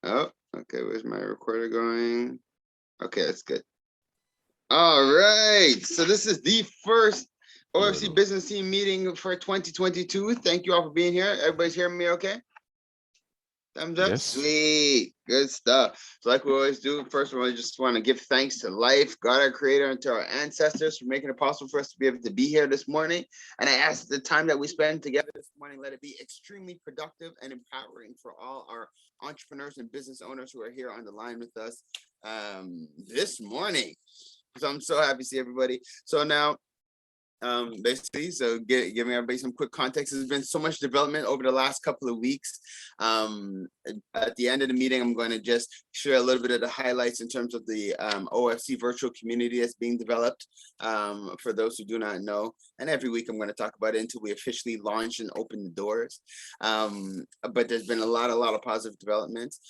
Oh, okay. Where's my recorder going? Okay, that's good. All right. So this is the first OFC Business Team meeting for 2022. Thank you all for being here. Everybody's hearing me okay? Thumbs up. Yes. Sweet. Good stuff. So like we always do, first of all, I just want to give thanks to life, God, our creator, and to our ancestors for making it possible for us to be able to be here this morning. And I ask the time that we spend together this morning, let it be extremely productive and empowering for all our entrepreneurs and business owners who are here on the line with us this morning. So I'm so happy to see everybody. So now, basically, so giving everybody some quick context. There's been so much development over the last couple of weeks. At the end of the meeting, I'm going to just share a little bit of the highlights in terms of the OFC virtual community that's being developed, for those who do not know. And every week I'm going to talk about it until we officially launch and open the doors. But there's been a lot of positive developments.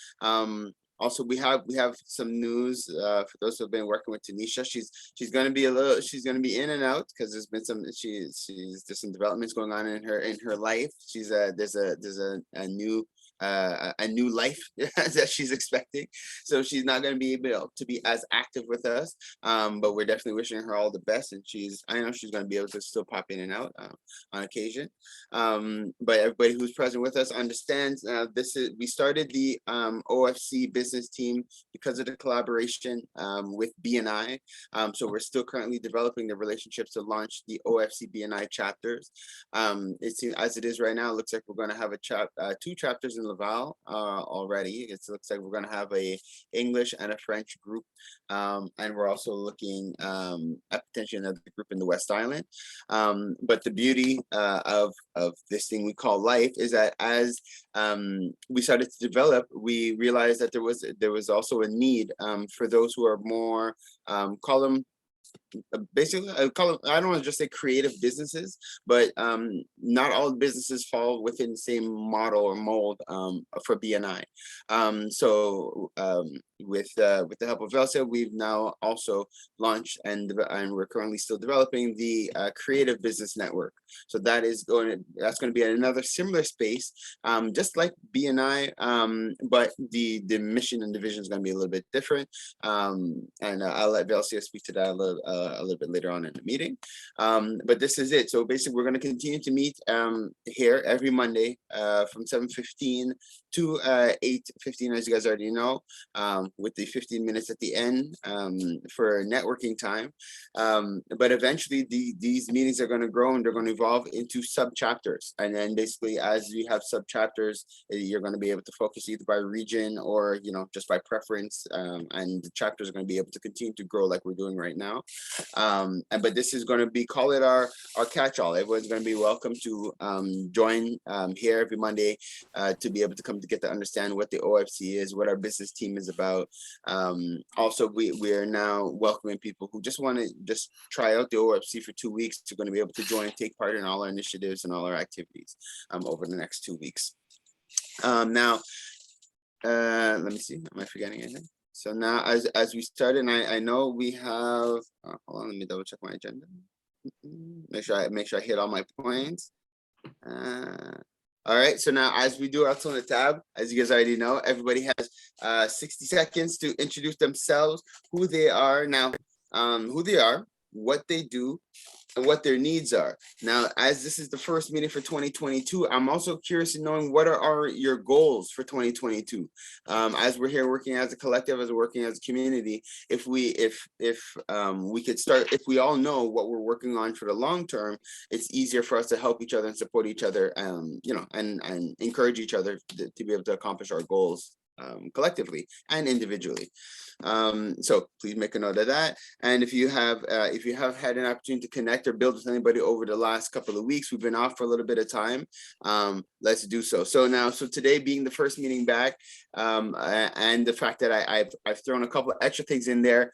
Also, we have some news for those who have been working with Tanisha. She's going to be in and out because there's been there's some developments going on in her life. There's a new life that she's expecting, so she's not going to be able to be as active with us, but we're definitely wishing her all the best, and I know she's going to be able to still pop in and out on occasion. But everybody who's present with us understands we started the OFC business team because of the collaboration with BNI. So we're still currently developing the relationships to launch the OFC BNI chapters. It seems, as it is right now, it looks like we're going to have two chapters in Laval already. It looks like we're going to have a English and a French group, and we're also looking at potentially another group in the West Island. But the beauty of this thing we call life is that as we started to develop, we realized that there was also a need for those who are more call them basically, I don't want to just say creative businesses, but not all businesses fall within the same model or mold for BNI. So with the help of Elsa, we've now also launched and we're currently still developing the Creative Business Network. So that's going to be another similar space, just like BNI, but the mission and the vision is going to be a little bit different. And I'll let Velcia speak to that a little bit later on in the meeting. But this is it. So basically, we're going to continue to meet here every Monday from 7:15 to 8:15, as you guys already know, with the 15 minutes at the end for networking time. But eventually, these meetings are going to grow and they're going to evolve into sub-chapters. And then basically, as you have sub-chapters, you're going to be able to focus either by region or, just by preference. And the chapters are going to be able to continue to grow like we're doing right now. But this is going to be, call it our catch-all. Everyone's going to be welcome to join here every Monday to be able to come to get to understand what the OFC is, what our business team is about. Also, we are now welcoming people who just want to just try out the OFC for 2 weeks. They're going to be able to join, take part in all our initiatives and all our activities over the next 2 weeks. Now, let me see. Am I forgetting anything? So now, as we started, and I know we have. Hold on, let me double check my agenda. Make sure I hit all my points. All right. So now, as we do our on the tab, as you guys already know, everybody has 60 seconds to introduce themselves, who they are now, what they do, and what their needs are. Now, as this is the first meeting for 2022, I'm also curious in knowing what are your goals for 2022. As we're here working as a collective, as we're working as a community, if we could start, if we all know what we're working on for the long term, it's easier for us to help each other and support each other, and encourage each other to be able to accomplish our goals collectively and individually. So please make a note of that. And if you have had an opportunity to connect or build with anybody over the last couple of weeks, we've been off for a little bit of time. Let's do so. So today being the first meeting back, and the fact that I've thrown a couple of extra things in there.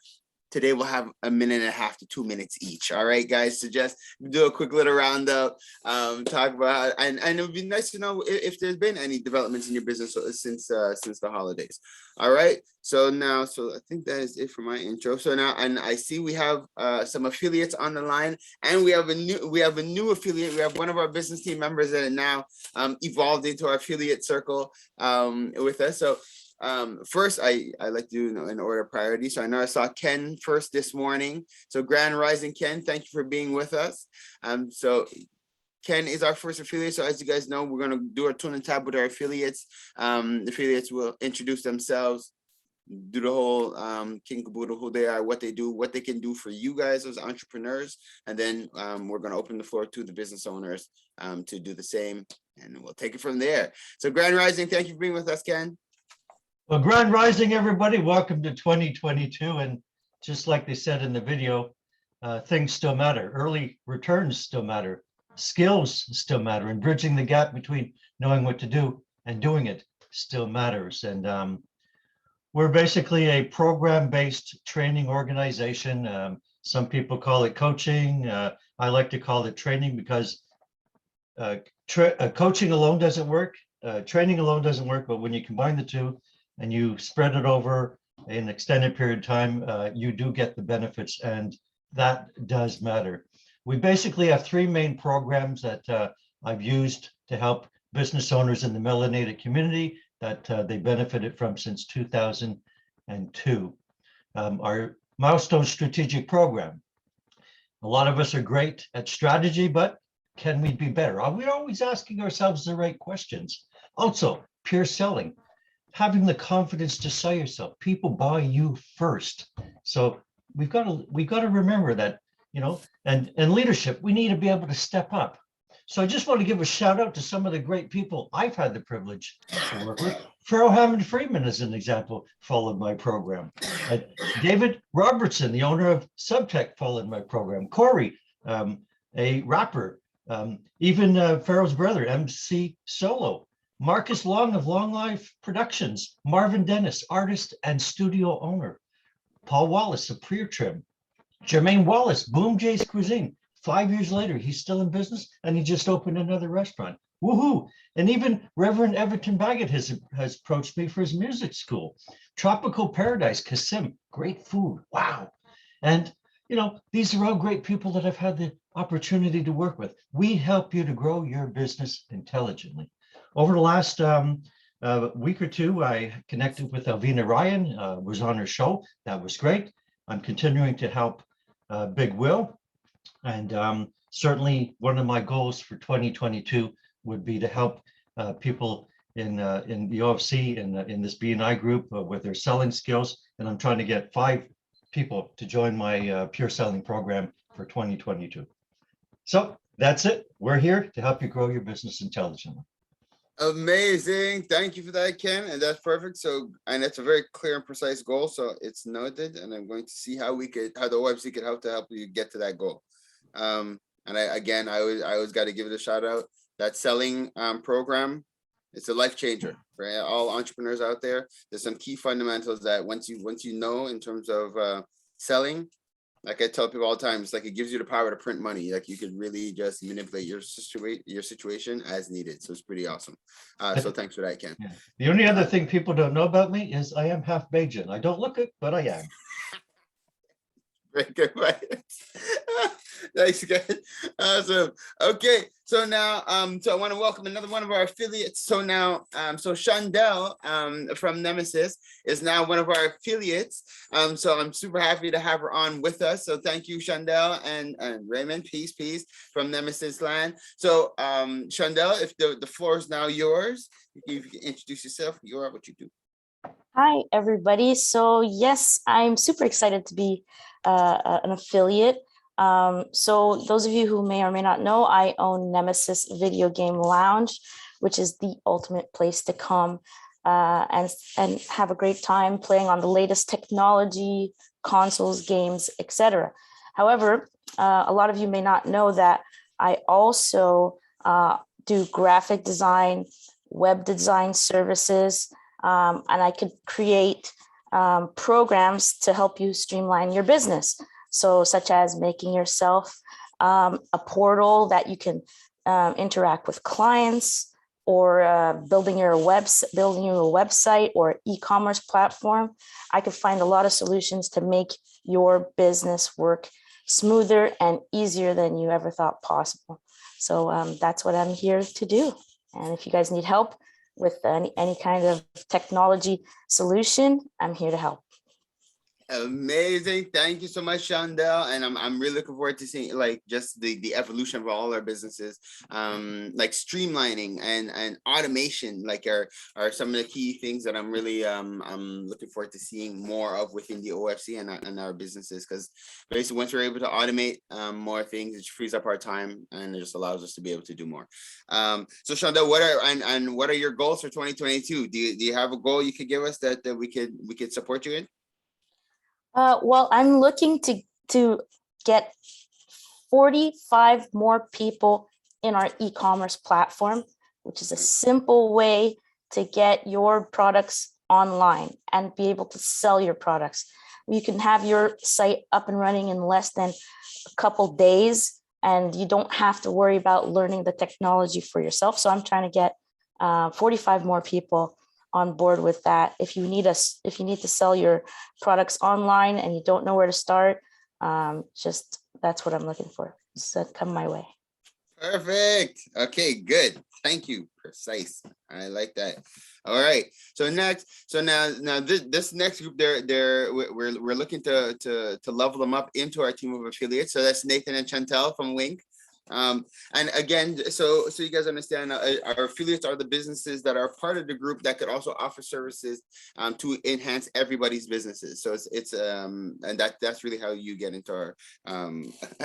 Today we'll have 1.5 minutes to 2 minutes each. All right, guys. So just do a quick little roundup, talk about, and it would be nice to know if there's been any developments in your business since the holidays. All right. So I think that is it for my intro. So now, and I see we have some affiliates on the line, and we have a new affiliate. We have one of our business team members that are now evolved into our affiliate circle with us. So first, I like to do in order of priority. So I know I saw Ken first this morning. So Grand Rising Ken, thank you for being with us. So Ken is our first affiliate. So as you guys know, we're going to do our tune and tab with our affiliates. The affiliates will introduce themselves, do the whole king caboodle, who they are, what they do, what they can do for you guys as entrepreneurs. And then we're going to open the floor to the business owners to do the same. And we'll take it from there. So Grand Rising, thank you for being with us, Ken. Well, Grand Rising, everybody. Welcome to 2022. And just like they said in the video, things still matter. Early returns still matter. Skills still matter. And bridging the gap between knowing what to do and doing it still matters. And we're basically a program-based training organization. Some people call it coaching. I like to call it training because coaching alone doesn't work. Training alone doesn't work, but when you combine the two and you spread it over an extended period of time, you do get the benefits, and that does matter. We basically have three main programs that I've used to help business owners in the melanated community that they benefited from since 2002. Our Milestone Strategic Program. A lot of us are great at strategy, but can we be better? We're always asking ourselves the right questions. Also, peer selling, having the confidence to sell yourself. People buy you first. So we've got to remember that, you know, and leadership, we need to be able to step up. So I just want to give a shout out to some of the great people I've had the privilege to work with. Farrell Hammond Freeman, as an example, followed my program. David Robertson, the owner of Subtech, followed my program. Corey, a rapper, even Farrell's brother, MC Solo. Marcus Long of Long Life Productions. Marvin Dennis, artist and studio owner. Paul Wallace of Prior Trim. Jermaine Wallace, Boom Jay's Cuisine. 5 years later, he's still in business and he just opened another restaurant. Woohoo! And even Reverend Everton Baggett has approached me for his music school. Tropical Paradise, Kasim, great food. Wow. And, you know, these are all great people that I've had the opportunity to work with. We help you to grow your business intelligently. Over the last week or two, I connected with Alvina Ryan, was on her show. That was great. I'm continuing to help Big Will. And certainly one of my goals for 2022 would be to help people in the OFC in this B&I group with their selling skills. And I'm trying to get 5 people to join my pure selling program for 2022. So that's it. We're here to help you grow your business intelligently. Amazing. Thank you for that, Ken. And that's perfect. So, and it's a very clear and precise goal. So it's noted, and I'm going to see how the OFC could help you get to that goal. And I always got to give it a shout out. That selling program, it's a life changer for all entrepreneurs out there. There's some key fundamentals that once you know in terms of selling, like I tell people all the time, it's like it gives you the power to print money. Like you could really just manipulate your situation as needed. So it's pretty awesome. So thanks for that, Ken. Yeah. The only other thing people don't know about me is I am half Bajan. I don't look it, but I am. Very good. Thanks, guys. Awesome. Okay, so now, so I want to welcome another one of our affiliates. So now, so Shondell from Nemesis is now one of our affiliates. So I'm super happy to have her on with us. So thank you, Shondell and Raymond. Peace from Nemesis Land. So Shondell, if the floor is now yours, if you can introduce yourself, what you do. Hi, everybody. So yes, I'm super excited to be an affiliate. So those of you who may or may not know, I own Nemesis Video Game Lounge, which is the ultimate place to come and have a great time playing on the latest technology, consoles, games, etc. However, a lot of you may not know that I also do graphic design, web design services, and I could create programs to help you streamline your business. So such as making yourself a portal that you can interact with clients, or building you a website or e-commerce platform. I could find a lot of solutions to make your business work smoother and easier than you ever thought possible. So that's what I'm here to do. And if you guys need help, with any kind of technology solution, I'm here to help. Amazing. Thank you so much, Shondell. And I'm really looking forward to seeing like just the evolution of all our businesses. Like streamlining and automation, like are some of the key things that I'm really I'm looking forward to seeing more of within the OFC and our businesses. Because basically once we're able to automate more things, it frees up our time and it just allows us to be able to do more. So Shondell, what are your goals for 2022? Do you have a goal you could give us that we could support you in? Well, I'm looking to get 45 more people in our e-commerce platform, which is a simple way to get your products online and be able to sell your products. You can have your site up and running in less than a couple days, and you don't have to worry about learning the technology for yourself. So I'm trying to get 45 more people on board with that. If you need to sell your products online and you don't know where to start, just that's what I'm looking for. So come my way. Perfect. Okay, good. Thank you. Precise. I like that. All right. So now this next group, we're looking to level them up into our team of affiliates. So that's Nathan and Chantel from Wink. And again, so you guys understand, our affiliates are the businesses that are part of the group that could also offer services to enhance everybody's businesses. So it's and that's really how you get into our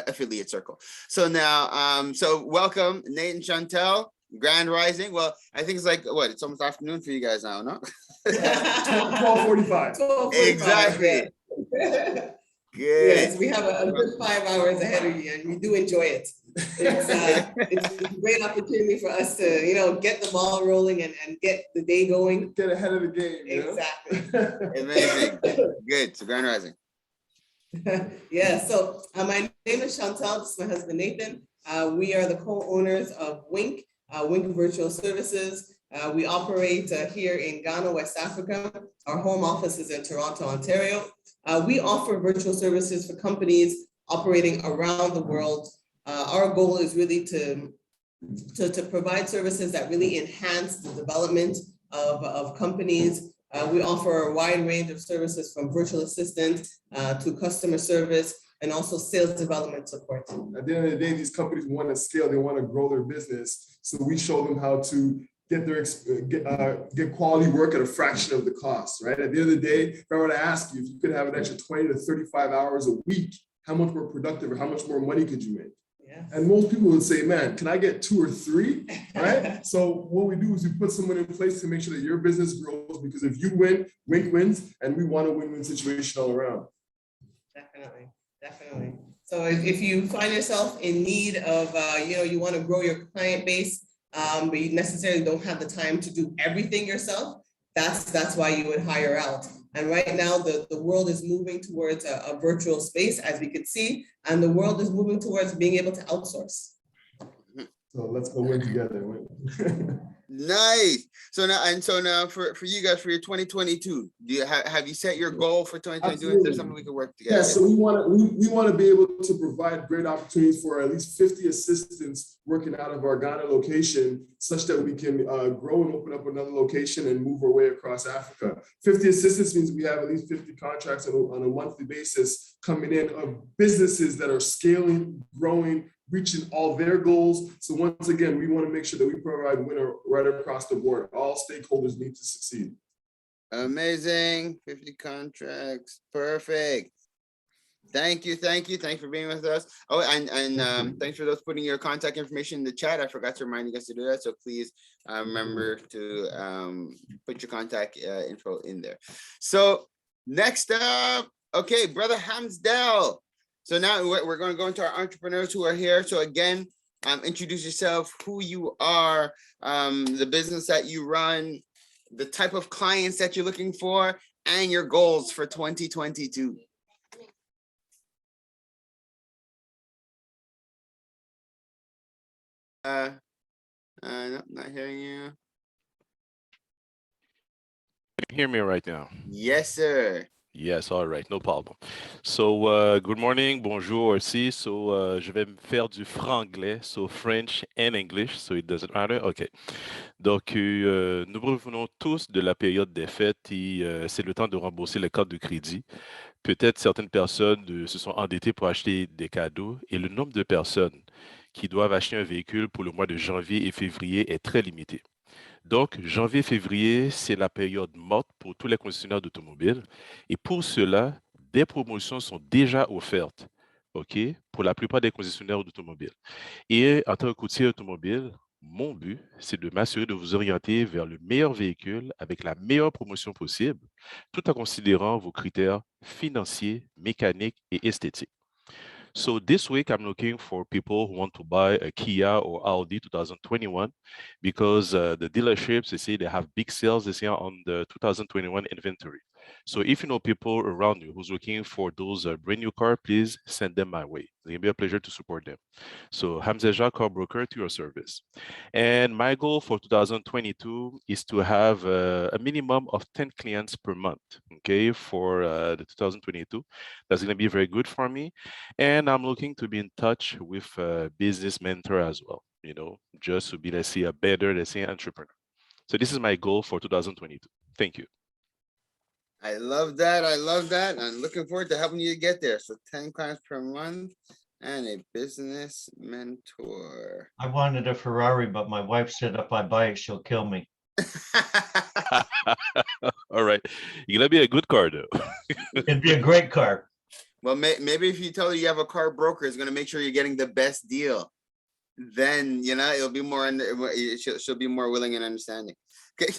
affiliate circle. So now, so welcome, Nate and Chantel. Grand Rising. Well, I think it's like what? It's almost afternoon for you guys now, no? 12:45. Exactly. Yeah. Good. Yes, we have a good 5 hours ahead of you, and we do enjoy it. It's a great opportunity for us to, get the ball rolling and get the day going. Get ahead of the game. Exactly. Amazing. Good. So Grand Rising. Yeah. So my name is Chantal. This is my husband Nathan. We are the co-owners of Wink. Wink Virtual Services. We operate here in Ghana, West Africa. Our home office is in Toronto, Ontario. We offer virtual services for companies operating around the world. Our goal is really to provide services that really enhance the development of companies. We offer a wide range of services from virtual assistant to customer service and also sales development support. At the end of the day, these companies want to scale, they want to grow their business. So we show them how to get quality work at a fraction of the cost, right? At the end of the day, if I were to ask you if you could have an extra 20 to 35 hours a week, how much more productive or how much more money could you make? Yeah. And most people would say, man, can I get 2 or 3, right? So what we do is we put someone in place to make sure that your business grows, because if you win, Wink wins, and we want a win-win situation all around. Definitely. So if you find yourself in need of, you want to grow your client base, but you necessarily don't have the time to do everything yourself, that's why you would hire out. And right now, the world is moving towards a virtual space, as we could see, and the world is moving towards being able to outsource. So let's go win together. Nice. So now for you guys, for your 2022, do you have you set your goal for 2022? Absolutely. Is there something we can work together? Yeah, so we want to be able to provide great opportunities for at least 50 assistants working out of our Ghana location, such that we can grow and open up another location and move our way across Africa. 50 assistants means we have at least 50 contracts on a monthly basis coming in of businesses that are scaling, growing, reaching all their goals. So once again, we want to make sure that we provide winner right across the board. All stakeholders need to succeed. Amazing. 50 contracts. Perfect. Thank you for being with us. Oh, and thanks for those putting your contact information in the chat. I forgot to remind you guys to do that, so please remember to put your contact info in there. So next up, okay, Brother Hamsdell. So now we're going to go into our entrepreneurs who are here. So again, introduce yourself, who you are, the business that you run, the type of clients that you're looking for, and your goals for 2022. No, not hearing you. Can you hear me right now? Yes, sir. Yes, all right, no problem. So, good morning, bonjour aussi. So, je vais me faire du franglais, so French and English, so it doesn't matter. OK. Donc, nous revenons tous de la période des fêtes et c'est le temps de rembourser les cartes de crédit. Peut-être certaines personnes se sont endettées pour acheter des cadeaux et le nombre de personnes qui doivent acheter un véhicule pour le mois de janvier et février est très limité. Donc, janvier-février, c'est la période morte pour tous les concessionnaires d'automobiles. Et pour cela, des promotions sont déjà offertes, OK, pour la plupart des concessionnaires d'automobiles. Et en tant que courtier automobile, mon but, c'est de m'assurer de vous orienter vers le meilleur véhicule avec la meilleure promotion possible, tout en considérant vos critères financiers, mécaniques et esthétiques. So this week, I'm looking for people who want to buy a Kia or Audi 2021 because the dealerships, they say they have big sales this year on the 2021 inventory. So if you know people around you who's looking for those brand new car, please send them my way. It's gonna be a pleasure to support them. So Hamzeja Car Broker to your service. And my goal for 2022 is to have a minimum of 10 clients per month, okay, for the 2022. That's gonna be very good for me. And I'm looking to be in touch with a business mentor as well, you know, just to be, let's say, a better, let's say, entrepreneur. So this is my goal for 2022. Thank you. I love that. I love that. I'm looking forward to helping you get there. So 10 clients per month and a business mentor. I wanted a Ferrari, but my wife said if I buy it, she'll kill me. All right. You're gonna be a good car though. It'd be a great car. Well, maybe if you tell her you have a car broker, it's going to make sure you're getting the best deal. Then, you know, it'll be more, she'll be more willing and understanding. Okay.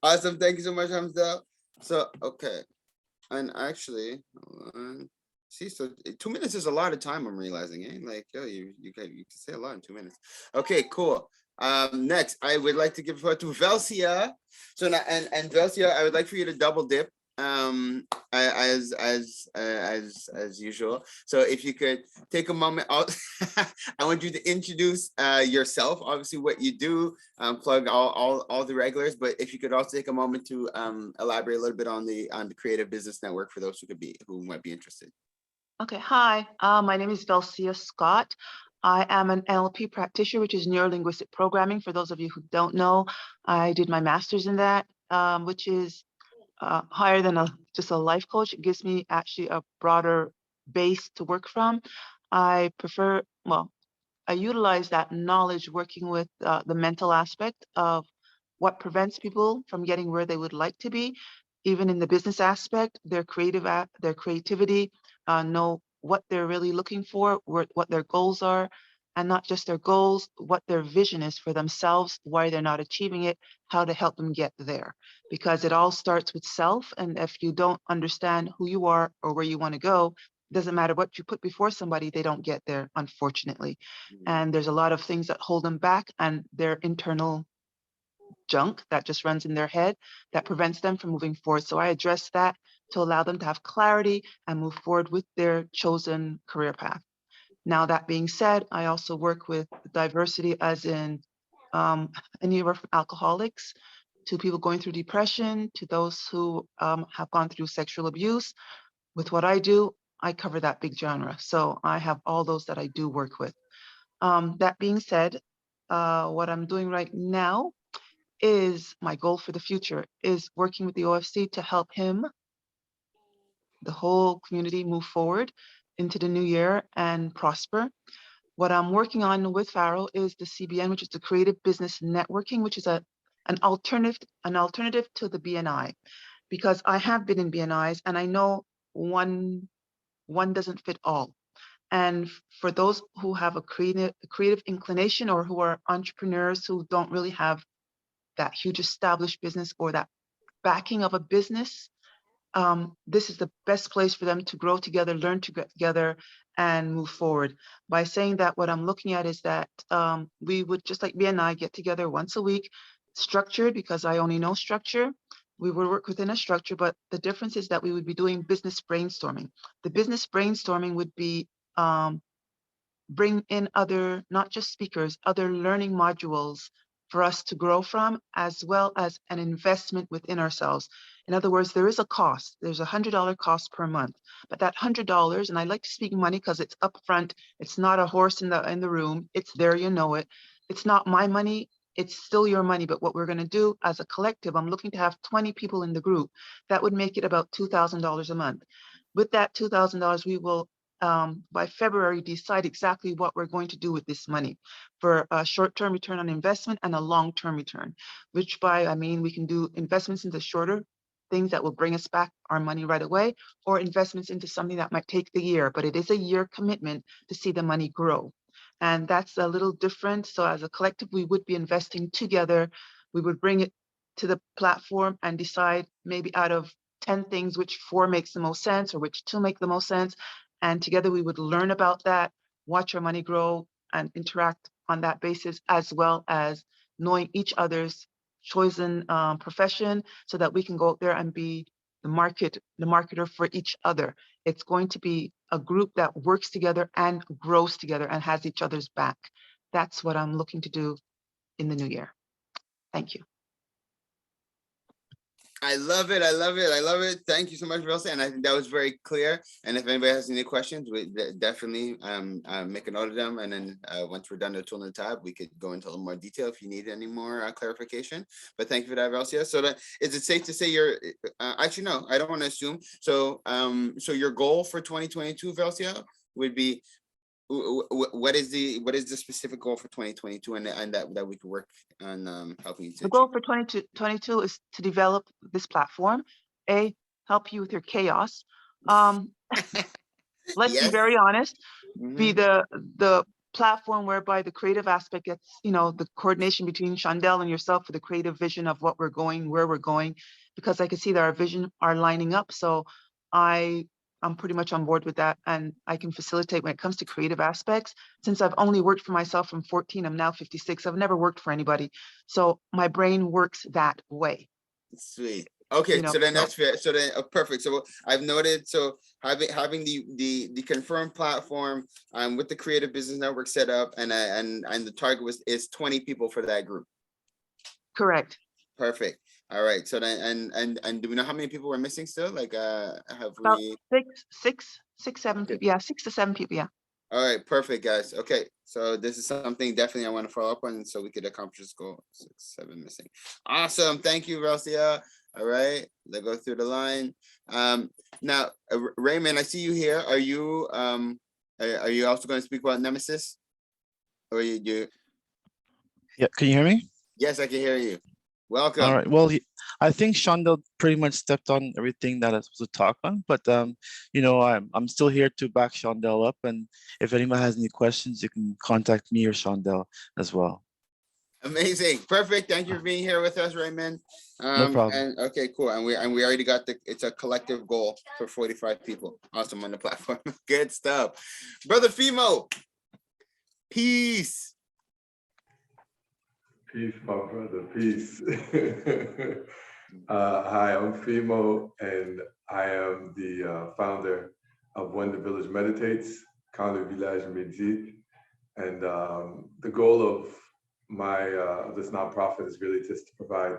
Awesome. Thank you so much, Hamza. So, okay. And actually, see, so 2 minutes is a lot of time, I'm realizing, eh? Like, yo, you can say a lot in 2 minutes. Okay, cool. Next, I would like to give the floor to Velcia. So now, and Velcia, I would like for you to double dip as usual. So if you could take a moment out, I want you to introduce yourself, obviously what you do, plug all the regulars, but if you could also take a moment to elaborate a little bit on the Creative Business Network for those who might be interested. Okay, hi, my name is Velcia Scott. I am an NLP practitioner, which is neuro-linguistic programming. For those of you who don't know, I did my master's in that, which is higher than just a life coach. It gives me actually a broader base to work from. I utilize that knowledge working with the mental aspect of what prevents people from getting where they would like to be, even in the business aspect, their creativity, know what they're really looking for, what their goals are, and not just their goals, what their vision is for themselves, why they're not achieving it, how to help them get there. Because it all starts with self. And if you don't understand who you are or where you want to go, it doesn't matter what you put before somebody, they don't get there, unfortunately. And there's a lot of things that hold them back, and their internal junk that just runs in their head that prevents them from moving forward. So I address that to allow them to have clarity and move forward with their chosen career path. Now, that being said, I also work with diversity, as in anywhere from alcoholics to people going through depression, to those who have gone through sexual abuse. With what I do, I cover that big genre. So I have all those that I do work with. That being said, what I'm doing right now is my goal for the future is working with the OFC to help him, the whole community, move forward into the new year and prosper. What I'm working on with Faro is the CBN, which is the Creative Business Networking, which is an alternative to the BNI, because I have been in BNIs and I know one doesn't fit all. And for those who have a creative inclination, or who are entrepreneurs who don't really have that huge established business or that backing of a business, this is the best place for them to grow together, learn to get together, and move forward. By saying that, what I'm looking at is that we would, just like BNI, get together once a week, structured, because I only know structure. We would work within a structure, but the difference is that we would be doing business brainstorming. The business brainstorming would be bring in other, not just speakers, other learning modules for us to grow from, as well as an investment within ourselves. In other words, there is a cost. There's a $100 cost per month, but that $100, and I like to speak money because it's upfront. It's not a horse in the room. It's there, you know it. It's not my money. It's still your money. But what we're going to do as a collective, I'm looking to have 20 people in the group. That would make it about $2,000 a month. With that $2,000, we will by February, decide exactly what we're going to do with this money for a short-term return on investment and a long-term return, which by, I mean, we can do investments into shorter things that will bring us back our money right away, or investments into something that might take the year, but it is a year commitment to see the money grow. And that's a little different. So as a collective, we would be investing together. We would bring it to the platform and decide maybe out of 10 things, which 4 makes the most sense or which 2 make the most sense. And together we would learn about that, watch our money grow and interact on that basis, as well as knowing each other's chosen profession so that we can go out there and be the marketer for each other. It's going to be a group that works together and grows together and has each other's back. That's what I'm looking to do in the new year. Thank you. I love it. I love it. I love it. Thank you so much, Rosa. And I think that was very clear. And if anybody has any questions, we definitely make a note of them. And then once we're done the tool in the tab, we could go into a little more detail if you need any more clarification. But thank you for that, Rosa. So that, is it safe to say you're actually, no, I don't want to assume. So so your goal for 2022, Velcia, would be what is the specific goal for 2022 and that we can work on helping you to the goal for 2022 is to develop this platform, help you with your chaos. Let's be very honest, be the platform whereby the creative aspect gets, the coordination between Shondell and yourself for the creative vision of what we're going, where we're going, because I can see that our vision are lining up. So I'm pretty much on board with that, and I can facilitate when it comes to creative aspects. Since I've only worked for myself from 14, I'm now 56. I've never worked for anybody. So my brain works that way. Sweet. Okay, so then that's fair. So then perfect. So I've noted, so having the confirmed platform with the Creative Business Network set up, and the target is 20 people for that group. Correct. Perfect. All right. So then and do we know how many people we're missing still? Like have about we six, 7 people? Yeah, 6 to 7 people. Yeah. All right, perfect, guys. Okay, so this is something definitely I want to follow up on, so we could accomplish this goal. 6, 7 missing. Awesome. Thank you, Rosia. All right, let's go through the line. Now, Raymond, I see you here. Are you also going to speak about Nemesis? Or you? Yeah, can you hear me? Yes, I can hear you. Welcome. All right. Well, I think Shondell pretty much stepped on everything that I was supposed to talk on, but I'm still here to back Shondell up, and if anyone has any questions, you can contact me or Shondell as well. Amazing. Perfect. Thank you for being here with us, Raymond. No problem. And okay, cool. And we already got it's a collective goal for 45 people. Awesome on the platform. Good stuff. Brother Fimo. Peace. Peace, my brother, peace. Hi, I'm Fimo, and I am the founder of When the Village Meditates, Quand le Village Médite. And the goal of this nonprofit is really just to provide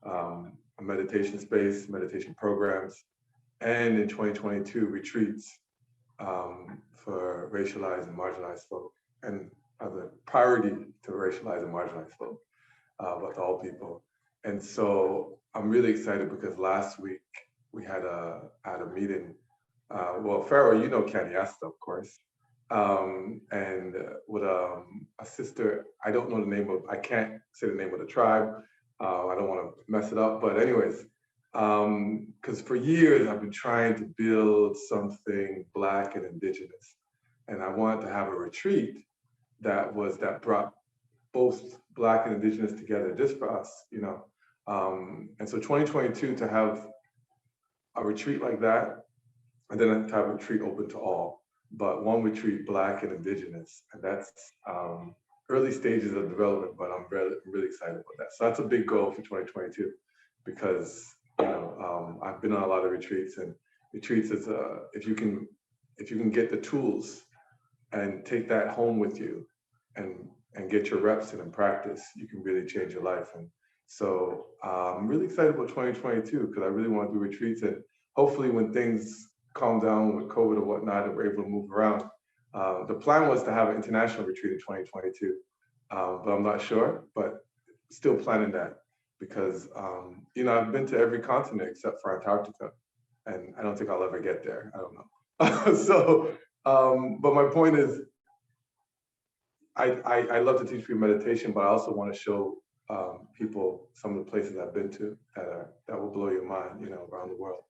a meditation space, meditation programs, and in 2022, retreats for racialized and marginalized folk, and the priority to racialized and marginalized folk. But to all people. And so I'm really excited because last week we had a meeting. Well, Pharaoh, you know Kenny Asta, of course. And with a sister, I don't know the name of, I can't say the name of the tribe. I don't want to mess it up, but anyways, because for years I've been trying to build something Black and Indigenous. And I wanted to have a retreat that brought both Black and Indigenous together just for us, and so 2022 to have a retreat like that, and then to have a retreat open to all, but one retreat Black and Indigenous, and that's early stages of development, but I'm really excited about that. So that's a big goal for 2022, because I've been on a lot of retreats, and retreats is if you can get the tools and take that home with you and and get your reps in and practice, you can really change your life. And so I'm really excited about 2022 because I really want to do retreats, and hopefully when things calm down with COVID or whatnot and we're able to move around. The plan was to have an international retreat in 2022, but I'm not sure, but still planning that because, you know, I've been to every continent except for Antarctica, and I don't think I'll ever get there. I don't know. So, but my point is, I love to teach people meditation, but I also want to show people some of the places I've been to that will blow your mind, you know, around the world.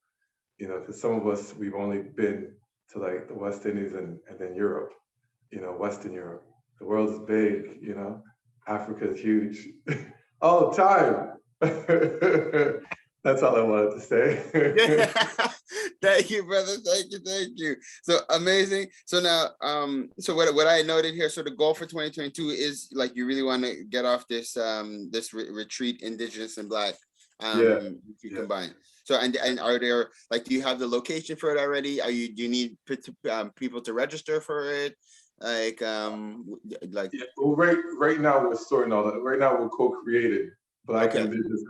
You know, because some of us, we've only been to like the West Indies and then Europe, you know, Western Europe. The world is big, you know, Africa is huge. All the time. That's all I wanted to say. Thank you, brother. Thank you. So amazing. So now, so what I noted here, so the goal for 2022 is like you really want to get off this retreat, Indigenous and Black combined. So and are there, like, do you have the location for it already? Do you need people to register for it? Like yeah, well, right now we're sorting all that. Right now we're co-creating Black and Indigenous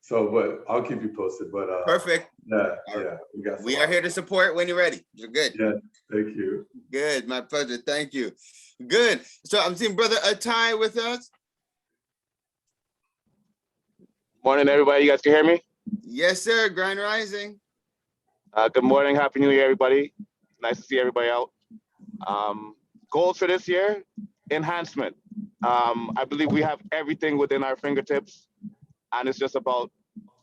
So, but I'll keep you posted. But perfect. Yeah, we are here to support when you're ready. You're good. Yeah, thank you. Good, my pleasure. Thank you. Good. So I'm seeing Brother Atai with us. Morning, everybody. You guys can hear me? Yes, sir. Grind Rising. Good morning. Happy New Year, everybody. Nice to see everybody out. Goals for this year: enhancement. I believe we have everything within our fingertips, and it's just about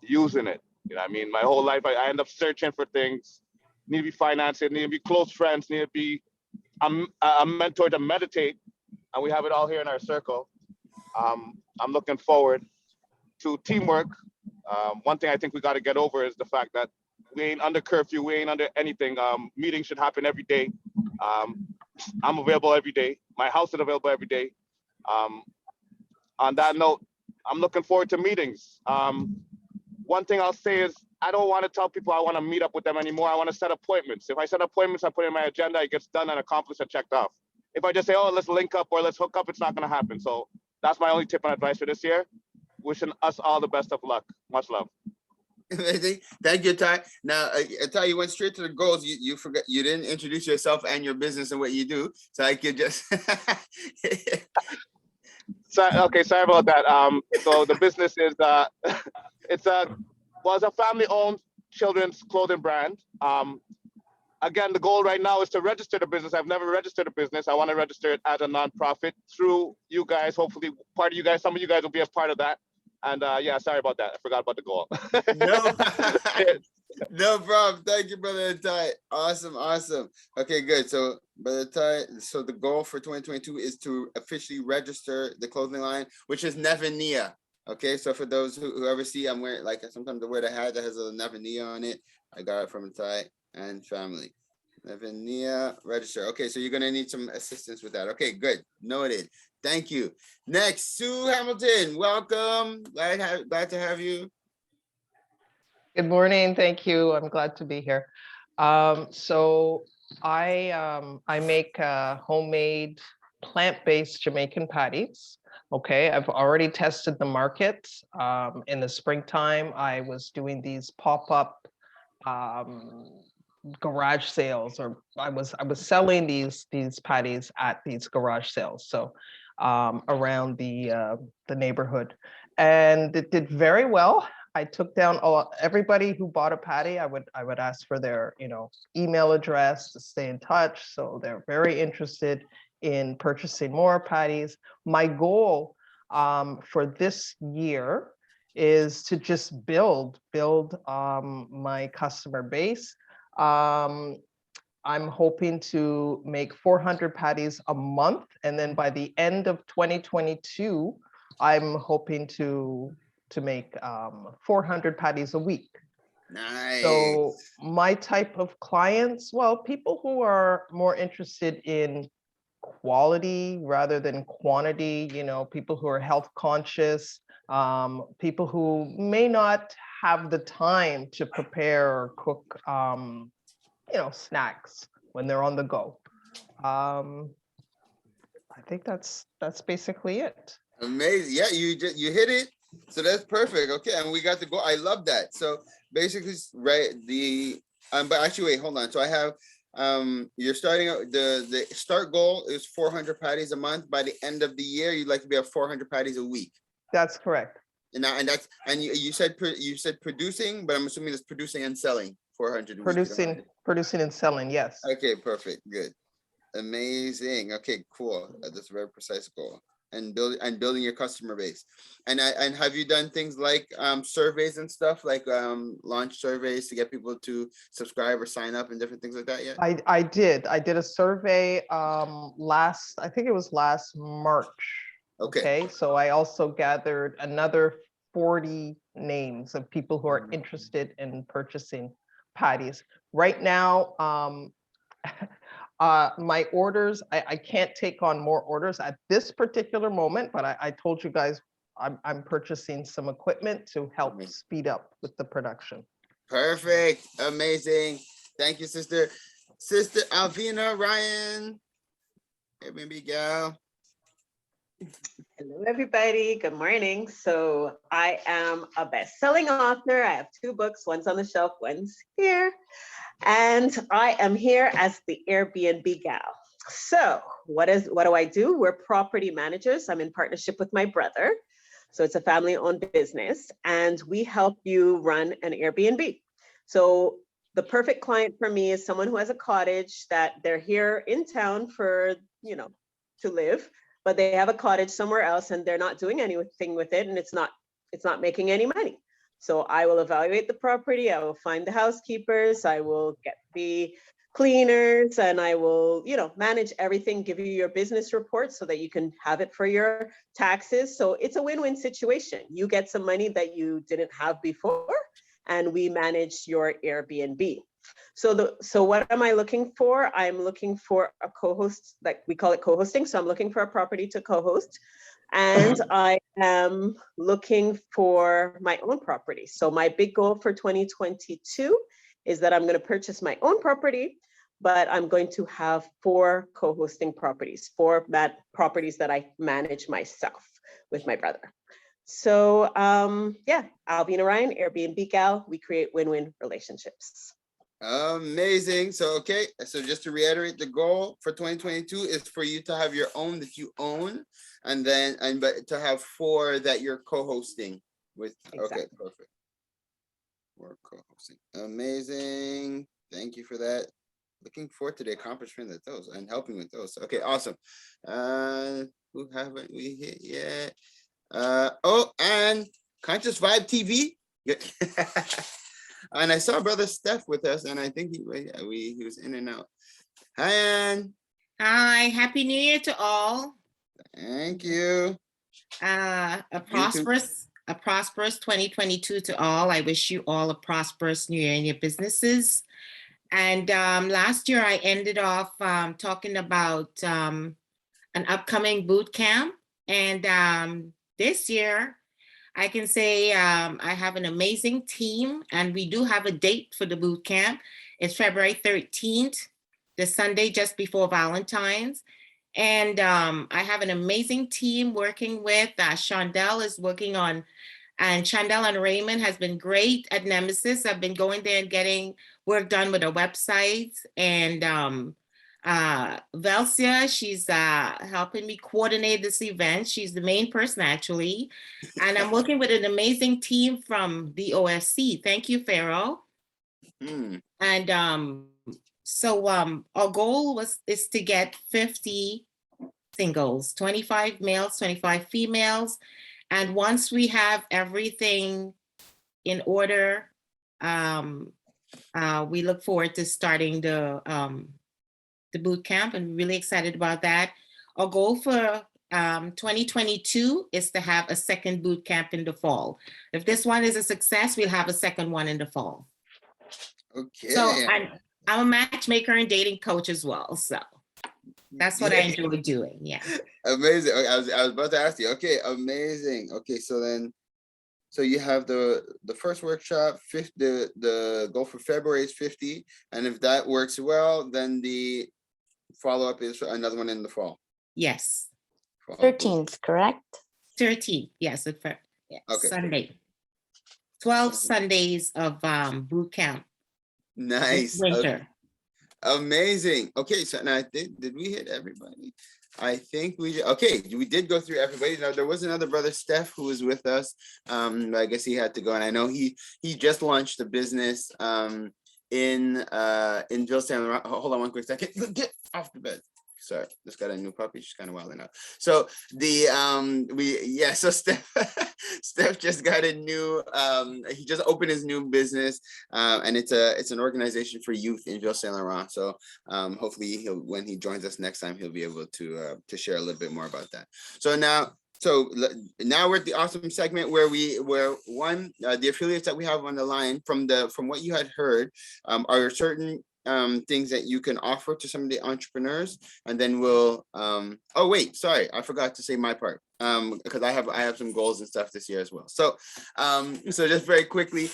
using it. You know what I mean? My whole life, I end up searching for things. Need to be financed, need to be close friends, need to be a mentor to meditate, and we have it all here in our circle. I'm looking forward to teamwork. One thing I think we got to get over is the fact that we ain't under curfew, we ain't under anything. Meetings should happen every day. I'm available every day. My house is available every day. On that note, I'm looking forward to meetings. One thing I'll say is I don't want to tell people I want to meet up with them anymore. I want to set appointments. If I set appointments, I put it in my agenda, it gets done and accomplished and checked off. If I just say, oh, let's link up or let's hook up, it's not going to happen. So that's my only tip and advice for this year. Wishing us all the best of luck. Much love. Amazing. Thank you, Ty. Now, Ty, you went straight to the goals. You forgot, you didn't introduce yourself and your business and what you do. So I could just. Okay, sorry about that. So the business is it's a family-owned children's clothing brand. Again, the goal right now is to register the business. I've never registered a business. I want to register it as a nonprofit through you guys. Hopefully, part of you guys, some of you guys will be a part of that. And yeah, sorry about that. I forgot about the goal. No, no problem. Thank you, Brother Ty. Awesome. Okay, good. So, Brother Ty, so the goal for 2022 is to officially register the clothing line, which is Nevania. Okay, so for those who ever see, I'm wearing, like, sometimes I wear the hat that has a Nevania on it. I got it from Ty and family. Nevania register. Okay, so you're gonna need some assistance with that. Okay, good. Noted. Thank you. Next, Sue Hamilton. Welcome. Glad to have you. Good morning. Thank you. I'm glad to be here. So I make homemade plant-based Jamaican patties. Okay, I've already tested the market. In the springtime, I was doing these pop-up garage sales, or I was selling these patties at these garage sales. So around the neighborhood, and it did very well. I took down everybody who bought a patty. I would ask for their email address to stay in touch. So they're very interested in purchasing more patties. My goal for this year is to just build my customer base. I'm hoping to make 400 patties a month. And then by the end of 2022, I'm hoping to make 400 patties a week. Nice. So my type of clients, well, people who are more interested in quality rather than quantity, people who are health conscious, people who may not have the time to prepare or cook snacks when they're on the go. I I think that's basically it. Amazing. Yeah, you hit it. So that's perfect. Okay, and we got to go. I love that. So basically, right, but actually, wait, hold on. So I have you're starting out, the start goal is 400 patties a month. By the end of the year, you'd like to be at 400 patties a week. That's correct. And you said producing, but I'm assuming it's producing and selling 400 a week. Producing and selling, yes. Okay, perfect. Good. Amazing. Okay, cool. That's a very precise goal. And building your customer base. And have you done things like surveys and stuff, like launch surveys to get people to subscribe or sign up and different things like that yet? I did a survey I think it was last March. Okay, so I also gathered another 40 names of people who are interested in purchasing patties. Right now, my orders, I can't take on more orders at this particular moment, but I told you guys I'm purchasing some equipment to help speed up with the production. Perfect. Amazing. Thank you, sister. Sister Alvina Ryan. Hey, baby gal. Hello, everybody. Good morning. So I am a best-selling author. I have 2 books. One's on the shelf, one's here. And I am here as the Airbnb gal. So what do I do? We're property managers. I'm in partnership with my brother. So it's a family-owned business, and we help you run an Airbnb. So the perfect client for me is someone who has a cottage that they're here in town for, to live, but they have a cottage somewhere else and they're not doing anything with it, and it's not making any money. So I will evaluate the property, I will find the housekeepers, I will get the cleaners, and I will, manage everything, give you your business report so that you can have it for your taxes. So it's a win-win situation. You get some money that you didn't have before, and we manage your Airbnb. So what am I looking for? I'm looking for a co-host, like we call it co-hosting. So I'm looking for a property to co-host, and I am looking for my own property. So my big goal for 2022 is that I'm going to purchase my own property, but I'm going to have 4 co-hosting properties, 4 properties that I manage myself with my brother. So yeah, Alvina Ryan, Airbnb gal, we create win-win relationships. Amazing. So, okay. So just to reiterate, the goal for 2022 is for you to have your own that you own, but to have 4 that you're co-hosting with. Exactly. Okay, perfect. 4 co-hosting. Amazing. Thank you for that. Looking forward to the accomplishment of those and helping with those. Okay, awesome. Who haven't we hit yet? And Conscious Vibe TV. And I saw Brother Steph with us, and I think he was in and out. Hi, Ann. Hi, Happy New Year to all. Thank you. A prosperous 2022 to all. I wish you all a prosperous new year in your businesses. And last year I ended off talking about an upcoming boot camp. And this year, I can say I have an amazing team, and we do have a date for the boot camp. It's February 13th, the Sunday just before Valentine's. And I have an amazing team working with, Shondell is working on, and Shondell and Raymond has been great at Nemesis. I've been going there and getting work done with our websites. And Velsia, she's helping me coordinate this event. She's the main person, actually. And I'm working with an amazing team from the OFC. Thank you, Pharaoh. And so our goal is to get 50 singles, 25 males, 25 females. And once we have everything in order, we look forward to starting the boot camp, and we're really excited about that. Our goal for 2022 is to have a second boot camp in the fall. If this one is a success, we'll have a second one in the fall. Okay. So I'm a matchmaker and dating coach as well. So that's what I enjoy doing. Yeah. Amazing. I was about to ask you. Okay, amazing. Okay, so you have the first workshop, the goal for February is 50. And if that works well, then the follow-up is another one in the fall. Yes. 13th, correct? 13th, yes, yeah, Okay. Sunday. 12 Sundays of boot camp. Nice. Winter. Amazing. Okay, so now did we hit everybody? I think okay, we did go through everybody. Now there was another brother, Steph, who was with us. I guess he had to go, and I know he just launched a business in Ville Saint Laurent. Hold on one quick second. Get off the bed. Sorry, just got a new puppy. She's kind of wilding out. So so Steph just got a new he just opened his new business, and it's an organization for youth in Ville Saint Laurent. So hopefully when he joins us next time, he'll be able to share a little bit more about that. So now we're at the awesome segment where the affiliates that we have on the line, from what you had heard, are certain things that you can offer to some of the entrepreneurs, and then we'll oh wait, sorry, I forgot to say my part, because I have some goals and stuff this year as well. So so just very quickly,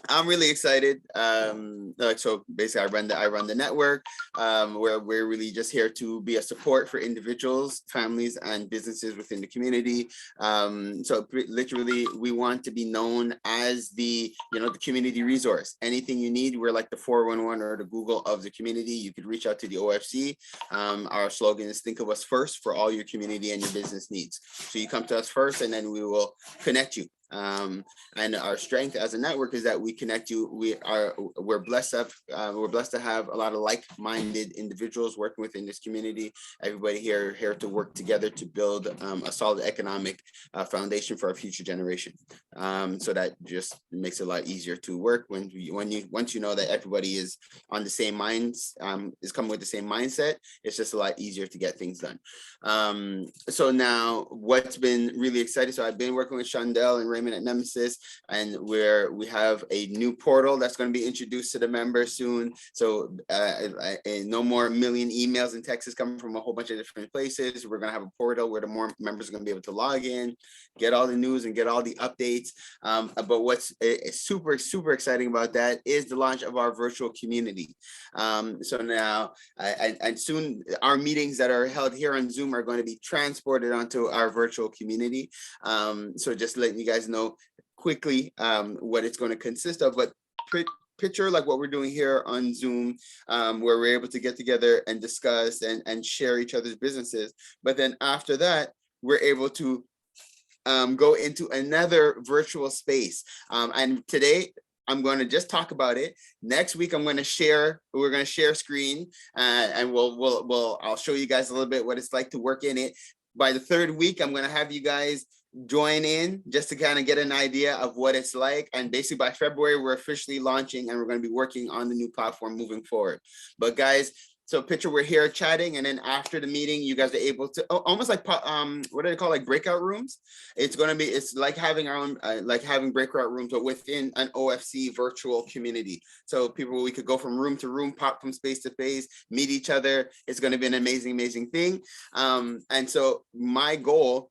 I'm really excited. So basically I run the network, where we're really just here to be a support for individuals, families, and businesses within the community. So literally we want to be known as the community resource. Anything you need, we're like the 411 or the Google of the community. You could reach out to the OFC. Our slogan is think of us first for all your community and your business needs. So you come to us first, and then we will connect you. And our strength as a network is that we connect you. We're blessed to have a lot of like-minded individuals working within this community. Everybody here to work together to build a solid economic foundation for our future generation. So that just makes it a lot easier to work once you know that everybody is on the same minds, is coming with the same mindset. It's just a lot easier to get things done. So now what's been really exciting, so I've been working with Shondell and Raymond at Nemesis, and we have a new portal that's going to be introduced to the members soon. So no more million emails and texts coming from a whole bunch of different places. We're going to have a portal where the more members are going to be able to log in, get all the news and get all the updates. But what's super, super exciting about that is the launch of our virtual community. So now, and soon our meetings that are held here on Zoom are going to be transported onto our virtual community. So just letting you guys know quickly what it's going to consist of, but picture like what we're doing here on Zoom, where we're able to get together and discuss and share each other's businesses. But then after that, we're able to go into another virtual space. And today, I'm going to just talk about it. Next week, we're going to share screen, and I'll show you guys a little bit what it's like to work in it. By the third week, I'm going to have you guys join in just to kind of get an idea of what it's like. And basically by February, we're officially launching, and we're going to be working on the new platform moving forward. But guys, so picture we're here chatting, and then after the meeting, you guys are able to almost like what do they call, like breakout rooms? It's like having our own having breakout rooms, but within an OFC virtual community. So we could go from room to room, pop from space to space, meet each other. It's going to be an amazing, amazing thing. And so my goal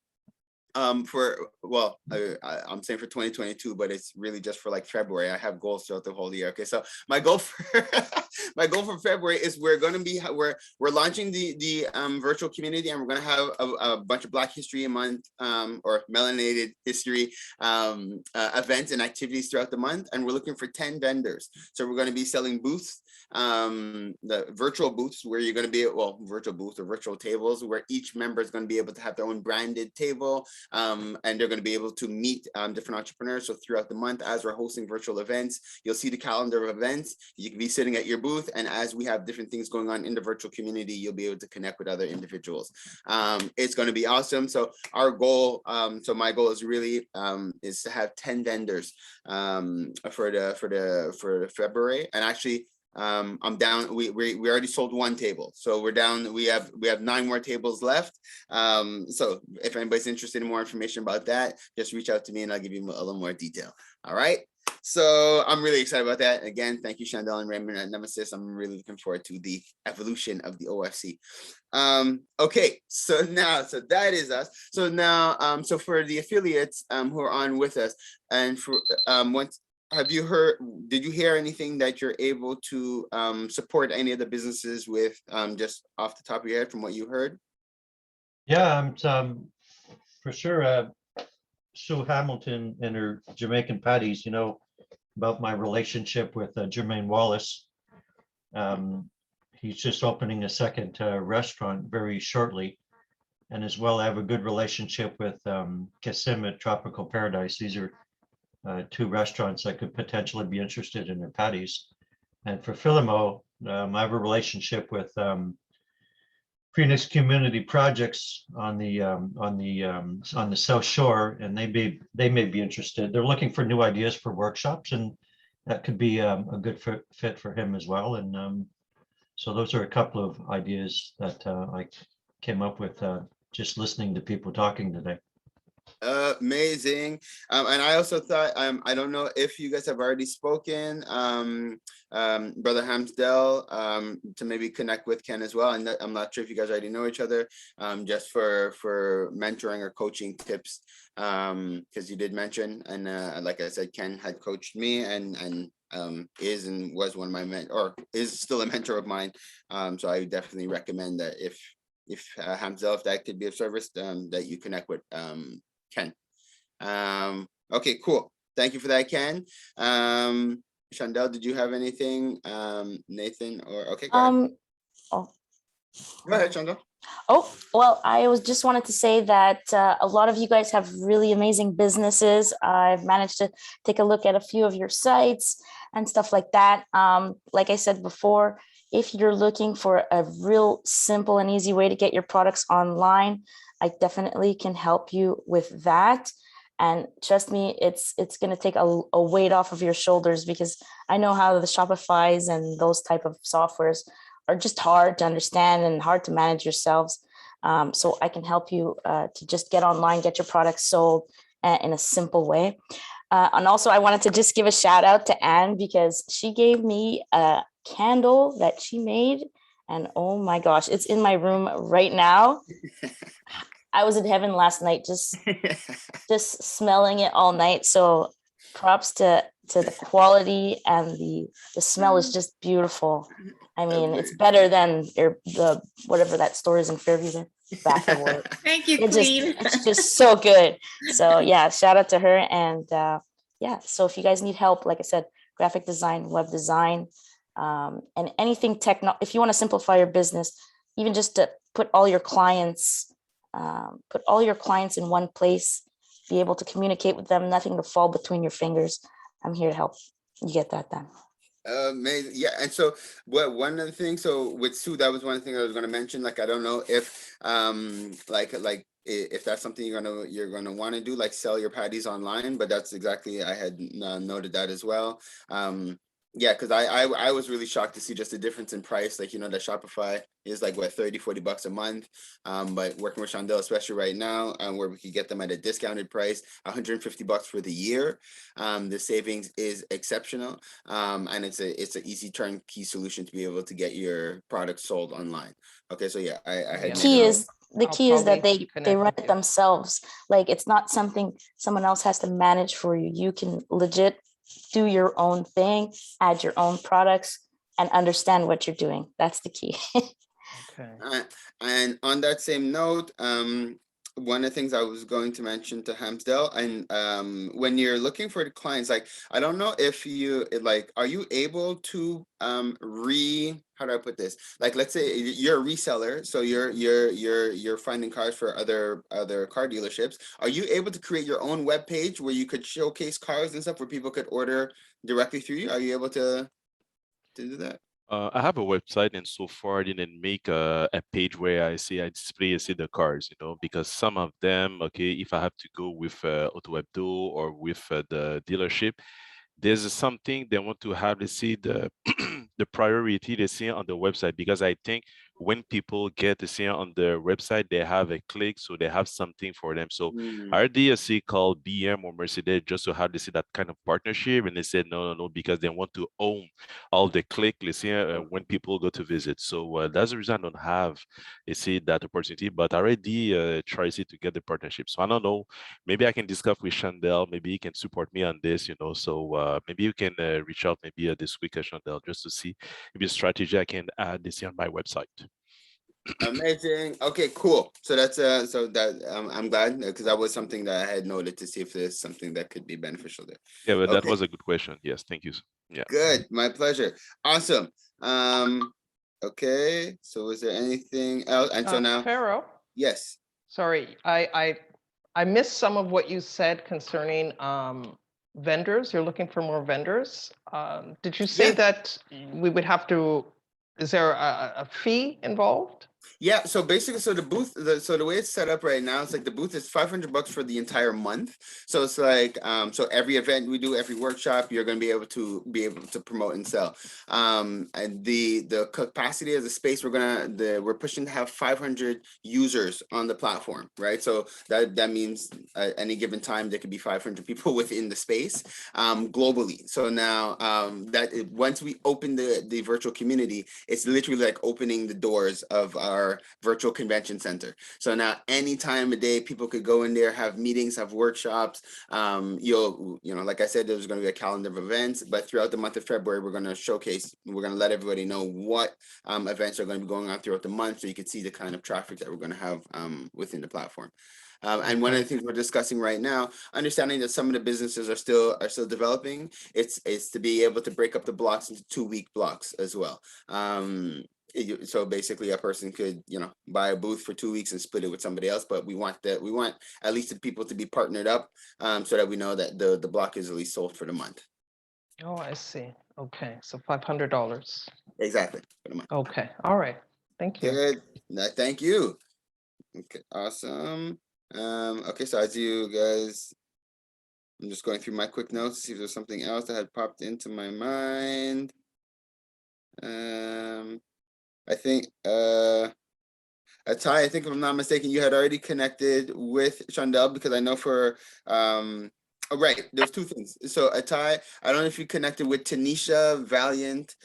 I'm saying for 2022, but it's really just for like February. I have goals throughout the whole year. Okay, so my goal for February is we're launching the virtual community, and we're going to have a bunch of Black History Month or Melanated History events and activities throughout the month, and we're looking for 10 vendors. So we're going to be selling booths, the virtual booths where you're going to be virtual booths or virtual tables where each member is going to be able to have their own branded table. And they're going to be able to meet different entrepreneurs. So throughout the month, as we're hosting virtual events, you'll see the calendar of events. You can be sitting at your booth, and as we have different things going on in the virtual community, you'll be able to connect with other individuals. It's going to be awesome. So our goal, my goal is really is to have 10 vendors for February. And actually, I'm down. We already sold one table, so we're down. We have 9 more tables left. So if anybody's interested in more information about that, just reach out to me and I'll give you a little more detail. All right. So I'm really excited about that. Again, thank you, Shondell and Raymond at Nemesis. I'm really looking forward to the evolution of the OFC. Okay, so that is us. So now, so for the affiliates who are on with us, and for did you hear anything that you're able to support any of the businesses with, just off the top of your head from what you heard? Yeah, for sure. Sue Hamilton and her Jamaican patties, about my relationship with Jermaine Wallace. He's just opening a second restaurant very shortly. And as well, I have a good relationship with Kasim at Tropical Paradise. These are two restaurants that could potentially be interested in their patties. And for Philimo, I have a relationship with Phoenix Community Projects on the South Shore, and they may be interested. They're looking for new ideas for workshops, and that could be a good fit for him as well. And so those are a couple of ideas that I came up with just listening to people talking today. Amazing. And I also thought, I don't know if you guys have already spoken, Brother Hamsdell, to maybe connect with Ken as well. And I'm not sure if you guys already know each other, just for mentoring or coaching tips, because you did mention, and like I said, Ken had coached me and is and was one of my or is still a mentor of mine. So I definitely recommend that if Hamsdell, if that could be of service, that you connect with Ken. Okay, cool. Thank you for that, Ken. Chandel, did you have anything? Nathan or okay, go ahead. Oh. Go ahead, Chandel. Oh, well, I just wanted to say that a lot of you guys have really amazing businesses. I've managed to take a look at a few of your sites and stuff like that. Like I said before, if you're looking for a real simple and easy way to get your products online, I definitely can help you with that. And trust me, it's going to take a weight off of your shoulders, because I know how the Shopify's and those type of softwares are just hard to understand and hard to manage yourselves. So I can help you to just get online, get your products sold in a simple way. And also I wanted to just give a shout out to Anne, because she gave me a candle that she made. And oh my gosh, it's in my room right now. I was in heaven last night, just smelling it all night. So props to the quality, and the smell is just beautiful. I mean, it's better than the whatever that store is in Fairview there. Thank you, Queen. It's just so good. So yeah, shout out to her. And yeah, so if you guys need help, like I said, graphic design, web design, and anything if you want to simplify your business, even just to put all your clients in one place, be able to communicate with them, nothing to fall between your fingers, I'm here to help you get that done. Amazing. Yeah. And so one of the things, so with Sue, that was one thing I was going to mention. Like, I don't know if like if that's something you're gonna want to do, like sell your patties online, but that's exactly, I had noted that as well. Yeah, because I was really shocked to see just the difference in price. Like, that Shopify is like what, $30-$40 a month. But working with Chandel, especially right now, where we could get them at a discounted price, $150 for the year. The savings is exceptional. And it's an easy turnkey solution to be able to get your products sold online. Okay, so yeah, I had the key is that they run it themselves. Like, it's not something someone else has to manage for you. You can legit do your own thing, add your own products, and understand what you're doing. That's the key. Okay. And on that same note, one of the things I was going to mention to Hamsdell, and when you're looking for the clients, like, I don't know if you are you able to how do I put this? Like, let's say you're a reseller, so you're finding cars for other car dealerships. Are you able to create your own web page where you could showcase cars and stuff where people could order directly through you? Are you able to do that? I have a website, and so far I didn't make a page where I display the cars, because some of them, okay, if I have to go with Auto Webdo or with the dealership, there's something they want to have, the the priority they see on the website, because I think when people get to see on the website, they have a click, so they have something for them. So RDSC called BM or Mercedes just to have that kind of partnership, and they said no, because they want to own all the click when people go to visit. So that's the reason I don't have that opportunity, but I already try to get the partnership. So I don't know, maybe I can discuss with Chandel, maybe he can support me on this, so maybe you can reach out maybe this week, Chandel, just to see maybe a strategy I can add this on my website. Amazing. Okay, cool. So that's so that I'm glad because that was something that I had noted to see if there's something that could be beneficial there. Yeah, but that Okay. was a good question. Yes, thank you. Yeah. Good. My pleasure. Awesome. Okay. So is there anything else? And so now, Pharaoh, yes. sorry, I missed some of what you said concerning vendors. You're looking for more vendors. Did you say Yeah. that we would have to, is there a fee involved? Yeah, so basically, so the booth, so the way it's set up right now, it's like the booth is $500 for the entire month. So it's like, so every event we do, every workshop, you're going to be able to promote and sell. And the capacity of the space, we're pushing to have 500 users on the platform, right? So that means at any given time there could be 500 people within the space, globally. So now, once we open the virtual community, it's literally like opening the doors of our virtual convention center. So now any time of day, people could go in there, have meetings, have workshops. Like I said, there's going to be a calendar of events, but throughout the month of February, we're going to let everybody know what events are going to be going on throughout the month, so you can see the kind of traffic that we're going to have within the platform. And one of the things we're discussing right now, understanding that some of the businesses are still developing, it's to be able to break up the blocks into 2-week blocks as well. So basically a person could, buy a booth for 2 weeks and split it with somebody else, but we want at least the people to be partnered up, so that we know that the block is at least sold for the month. Oh, I see. Okay, so $500. Exactly, for the month. Okay, all right. Thank you. Good. Thank you. Okay, awesome. Okay, so as you guys, I'm just going through my quick notes to see if there's something else that had popped into my mind. I think Atai, I think if I'm not mistaken, you had already connected with Chandel, because I know for right, there's 2 things. So Atai, I don't know if you connected with Tanisha Valiant.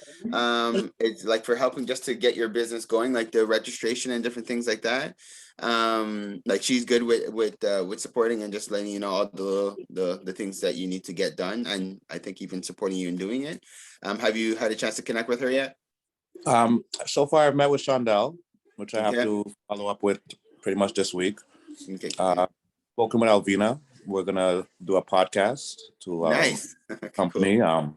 It's like for helping just to get your business going, like the registration and different things like that. Like she's good with supporting and just letting you know all the things that you need to get done, and I think even supporting you in doing it. Have you had a chance to connect with her yet? So far I've met with Chandel, which I have Okay. to follow up with pretty much this week. Okay. Spoken with Alvina. We're gonna do a podcast to Nice. company. Cool.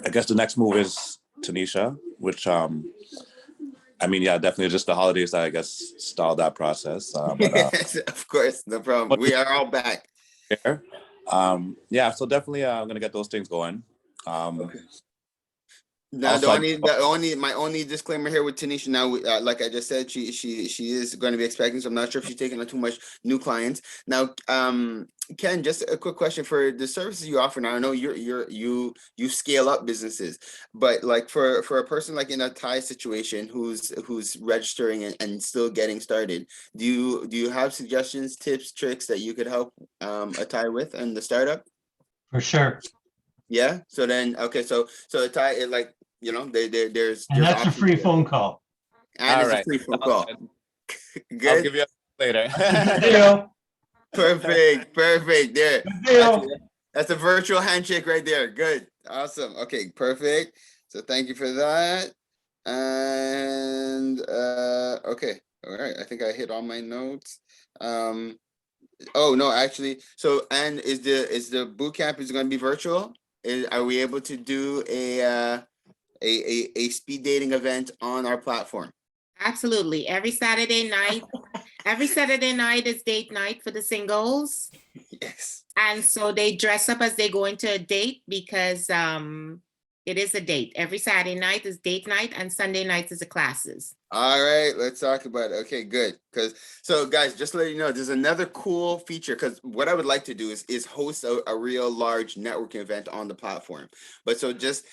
I guess the next move is Tanisha, which definitely just the holidays that I guess stalled that process. Yes, of course, no problem. We are all back. Here. So definitely I'm gonna get those things going. Okay. Now, my only disclaimer here with Tanisha now, like I just said, she is going to be expecting, so I'm not sure if she's taking on too much new clients. Now, Ken, just a quick question for the services you offer. Now, I know you scale up businesses, but like for a person like in a Thai situation who's registering and still getting started, do you have suggestions, tips, tricks that you could help a Thai with and the startup? For sure. Yeah. So then, okay. So a Thai, there's And that's a free there. phone call. And it's a free phone call. Good. I'll give you a later. Deal. Perfect. There. That's a virtual handshake right there. Good. Awesome. Okay. Perfect. So thank you for that. And okay. All right. I think I hit all my notes. Oh no, actually. So, and is the boot camp is going to be virtual? Are we able to do a speed dating event on our platform? Absolutely. Every Saturday night is date night for the singles. Yes. And so they dress up as they go into a date, because it is a date. Every Saturday night is date night, and Sunday nights is the classes. All right, let's talk about it. Okay, good. So guys, just to let you know, there's another cool feature, because what I would like to do is host a real large networking event on the platform. But so just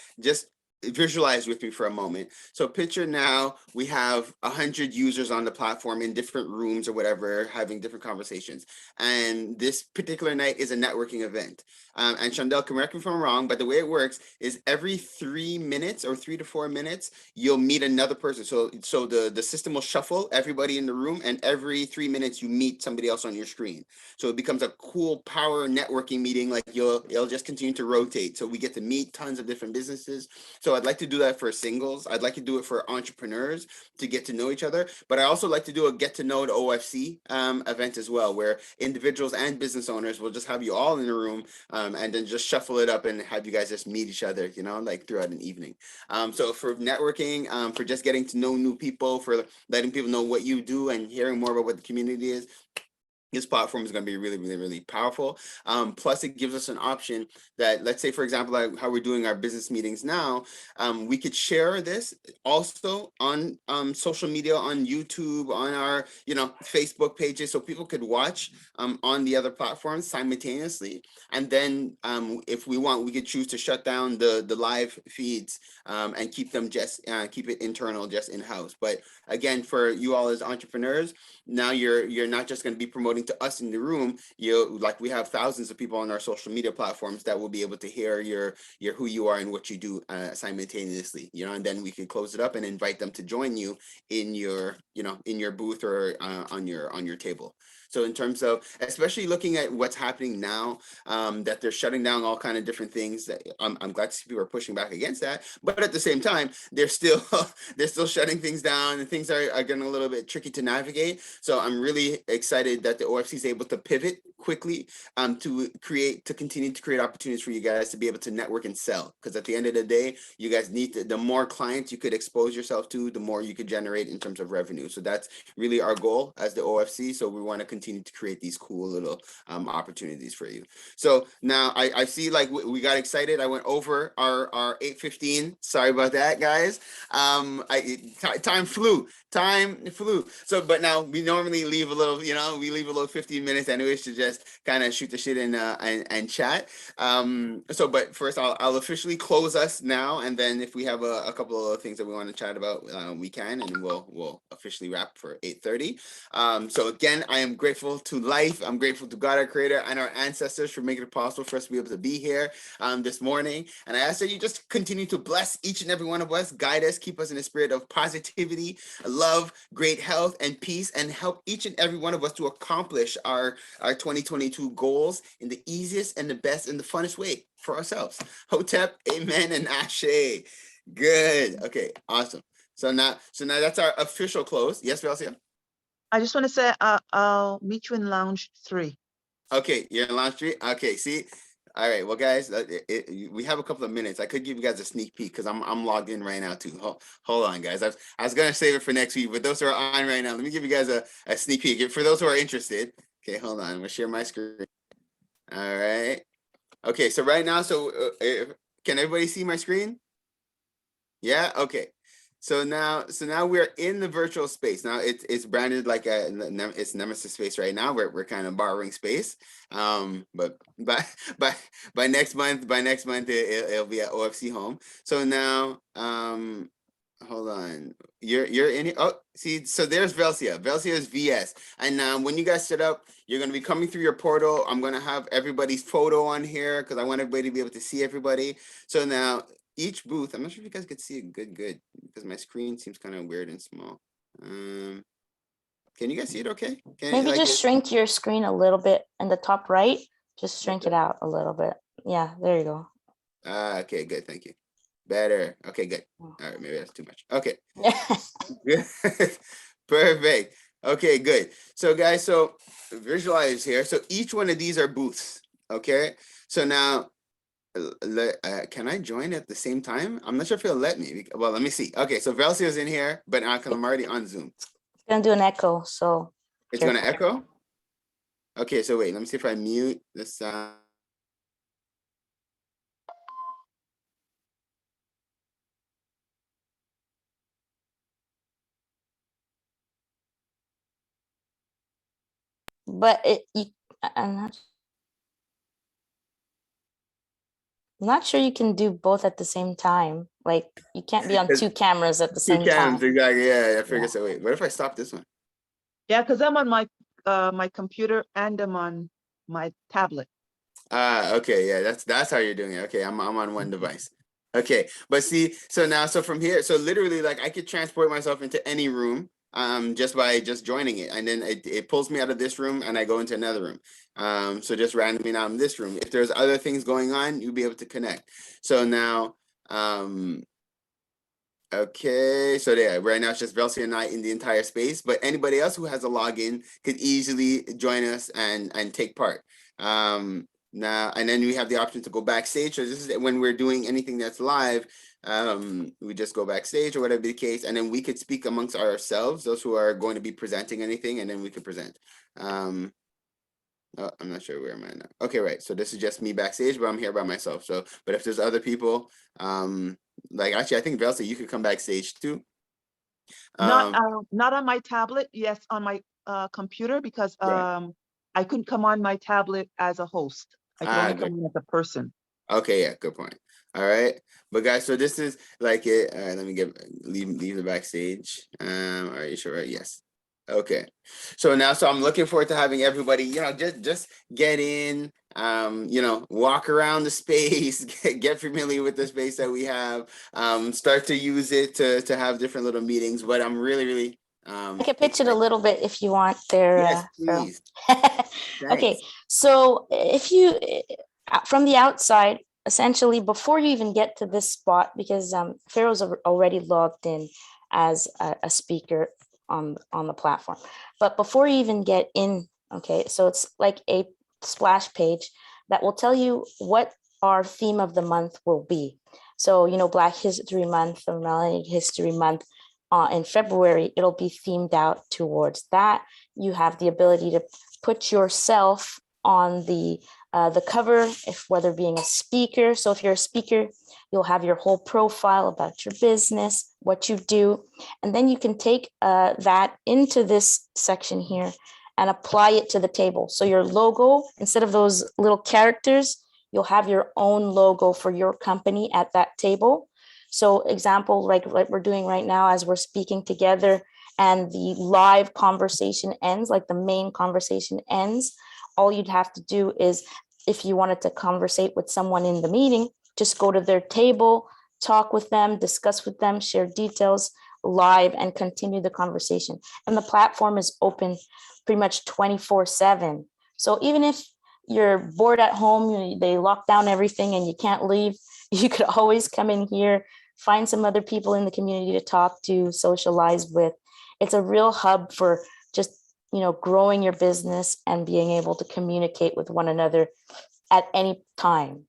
visualize with me for a moment. So picture now we have 100 users on the platform in different rooms or whatever, having different conversations. And this particular night is a networking event. And Chandel, correct me if I'm wrong, but the way it works is every 3 minutes or 3 to 4 minutes, you'll meet another person. So the system will shuffle everybody in the room, and every 3 minutes you meet somebody else on your screen. So it becomes a cool power networking meeting. Like it'll just continue to rotate. So we get to meet tons of different businesses. So So I'd like to do that for singles. I'd like to do it for entrepreneurs to get to know each other. But I also like to do a get to know the OFC event as well, where individuals and business owners will just have you all in a room and then just shuffle it up and have you guys just meet each other, you know, like throughout an evening. So for networking, for just getting to know new people, for letting people know what you do and hearing more about what the community is, this platform is going to be really, really, really powerful. Plus, it gives us an option that, let's say, for example, like how we're doing our business meetings now, we could share this also on social media, on YouTube, on our, you know, Facebook pages, so people could watch on the other platforms simultaneously. And then if we want, we could choose to shut down the live feeds and keep them just, keep it internal, just in-house. But again, for you all as entrepreneurs, now you're not just going to be promoting to us in the room. You, like, we have thousands of people on our social media platforms that will be able to hear your who you are and what you do simultaneously, you know, and then we can close it up and invite them to join you in your, you know, in your booth or on your table. So in terms of, especially looking at what's happening now, that they're shutting down all kind of different things, that I'm glad to see people are pushing back against that. But at the same time, they're still shutting things down, and things are getting a little bit tricky to navigate. So I'm really excited that the OFC is able to pivot quickly to continue to create opportunities for you guys to be able to network and sell. Because at the end of the day, you guys need to, the more clients you could expose yourself to, the more you could generate in terms of revenue. So that's really our goal as the OFC. So we want to continue to create these cool little opportunities for you. So now I see, like, we got excited. I went over our 8:15. Sorry about that, guys. Time flew. So, but now we normally leave a little, you know, we leave a little 15 minutes anyways to just kind of shoot the shit and chat. So, but first I'll officially close us now, and then if we have a couple of things that we want to chat about, we can, and we'll officially wrap for 8:30. So again, I am grateful to life. I'm grateful to God, our creator, and our ancestors for making it possible for us to be able to be here this morning. And I ask that you just continue to bless each and every one of us, guide us, keep us in a spirit of positivity, love, great health, and peace, and help each and every one of us to accomplish our 2022 goals in the easiest and the best and the funnest way for ourselves. Hotep, amen, and ashe. Good. Okay, awesome. So now that's our official close. Yes, Velsia? I just want to say I'll meet you in lounge 3. Okay, you're in lounge 3. Okay, see. All right, well, guys, we have a couple of minutes. I could give you guys a sneak peek because I'm logged in right now too. Hold on, guys. I was gonna save it for next week, but those who are on right now, let me give you guys a sneak peek for those who are interested. Okay, hold on. I'm gonna share my screen. All right. Okay, so right now, can everybody see my screen? Yeah. Okay. So now we're in the virtual space. Now it's branded like it's Nemesis space right now. We're kind of borrowing space. But by next month it'll be at OFC home. So now hold on. You're in here. Oh, see, so there's Velsia. Velsia is VS. And when you guys set up, you're gonna be coming through your portal. I'm gonna have everybody's photo on here because I want everybody to be able to see everybody. So now each booth, I'm not sure if you guys could see it good because my screen seems kind of weird and small. Can you guys see it okay? Maybe just shrink your screen a little bit in the top right. Just shrink it out a little bit. Yeah, there you go. Okay, good. Thank you. Better. Okay, good. All right, maybe that's too much. Okay. Perfect. Okay, good. So guys, so visualize here. So each one of these are booths. Okay. So now, can I join at the same time? I'm not sure if it'll let me. Well, let me see. Okay, so Velsia is in here, but I'm already on Zoom. It's gonna do an echo, so it's gonna echo. Okay, so wait, let me see if I mute this. But I'm not sure you can do both at the same time. Like, you can't be on 2 cameras at the same time. Exactly. Yeah, I figured so. Wait, what if I stop this one? Yeah, because I'm on my computer and I'm on my tablet. Okay, yeah, that's how you're doing it. Okay, I'm on one device. Okay, but see, so from here, so literally, like, I could transport myself into any room just by joining it, and then it pulls me out of this room and I go into another room. So just randomly now in this room. If there's other things going on, you'll be able to connect. So now Okay, so yeah, right now it's just Velcy and I in the entire space, but anybody else who has a login could easily join us and take part. Now, and then we have the option to go backstage. So this is when we're doing anything that's live, we just go backstage or whatever the case, and then we could speak amongst ourselves, those who are going to be presenting anything, and then we could present. Oh, I'm not sure where am I now. Okay, right. So this is just me backstage, but I'm here by myself. So, but if there's other people, like actually, I think Velcy, you could come backstage too. Not on my tablet. Yes, on my computer, because Right. I couldn't come on my tablet as a host. I could only come in as a person. Okay, yeah, good point. All right, but guys, so this is like it. All right, let me leave the backstage. All right, you sure? Right? Yes. Okay. So now, so I'm looking forward to having everybody, just get in, walk around the space, get familiar with the space that we have, start to use it to have different little meetings. But I'm really I can pitch it a little bit if you want there. Yes, please. Okay, so if you, from the outside, essentially before you even get to this spot, because Pharaoh's already logged in as a speaker on the platform, but before you even get in, okay, so it's like a splash page that will tell you what our theme of the month will be. So, Black History Month or Melanated History Month. In February, it'll be themed out towards that. You have the ability to put yourself on the cover, whether being a speaker. So if you're a speaker, you'll have your whole profile about your business, what you do, and then you can take that into this section here and apply it to the table. So your logo, instead of those little characters, you'll have your own logo for your company at that table. So example, like we're doing right now as we're speaking together and the live conversation ends, like the main conversation ends, all you'd have to do is, if you wanted to conversate with someone in the meeting, just go to their table, talk with them, discuss with them, share details live and continue the conversation. And the platform is open pretty much 24/7. So even if you're bored at home, they lock down everything and you can't leave, you could always come in here, find some other people in the community to talk to, socialize with. It's a real hub for just, growing your business and being able to communicate with one another at any time.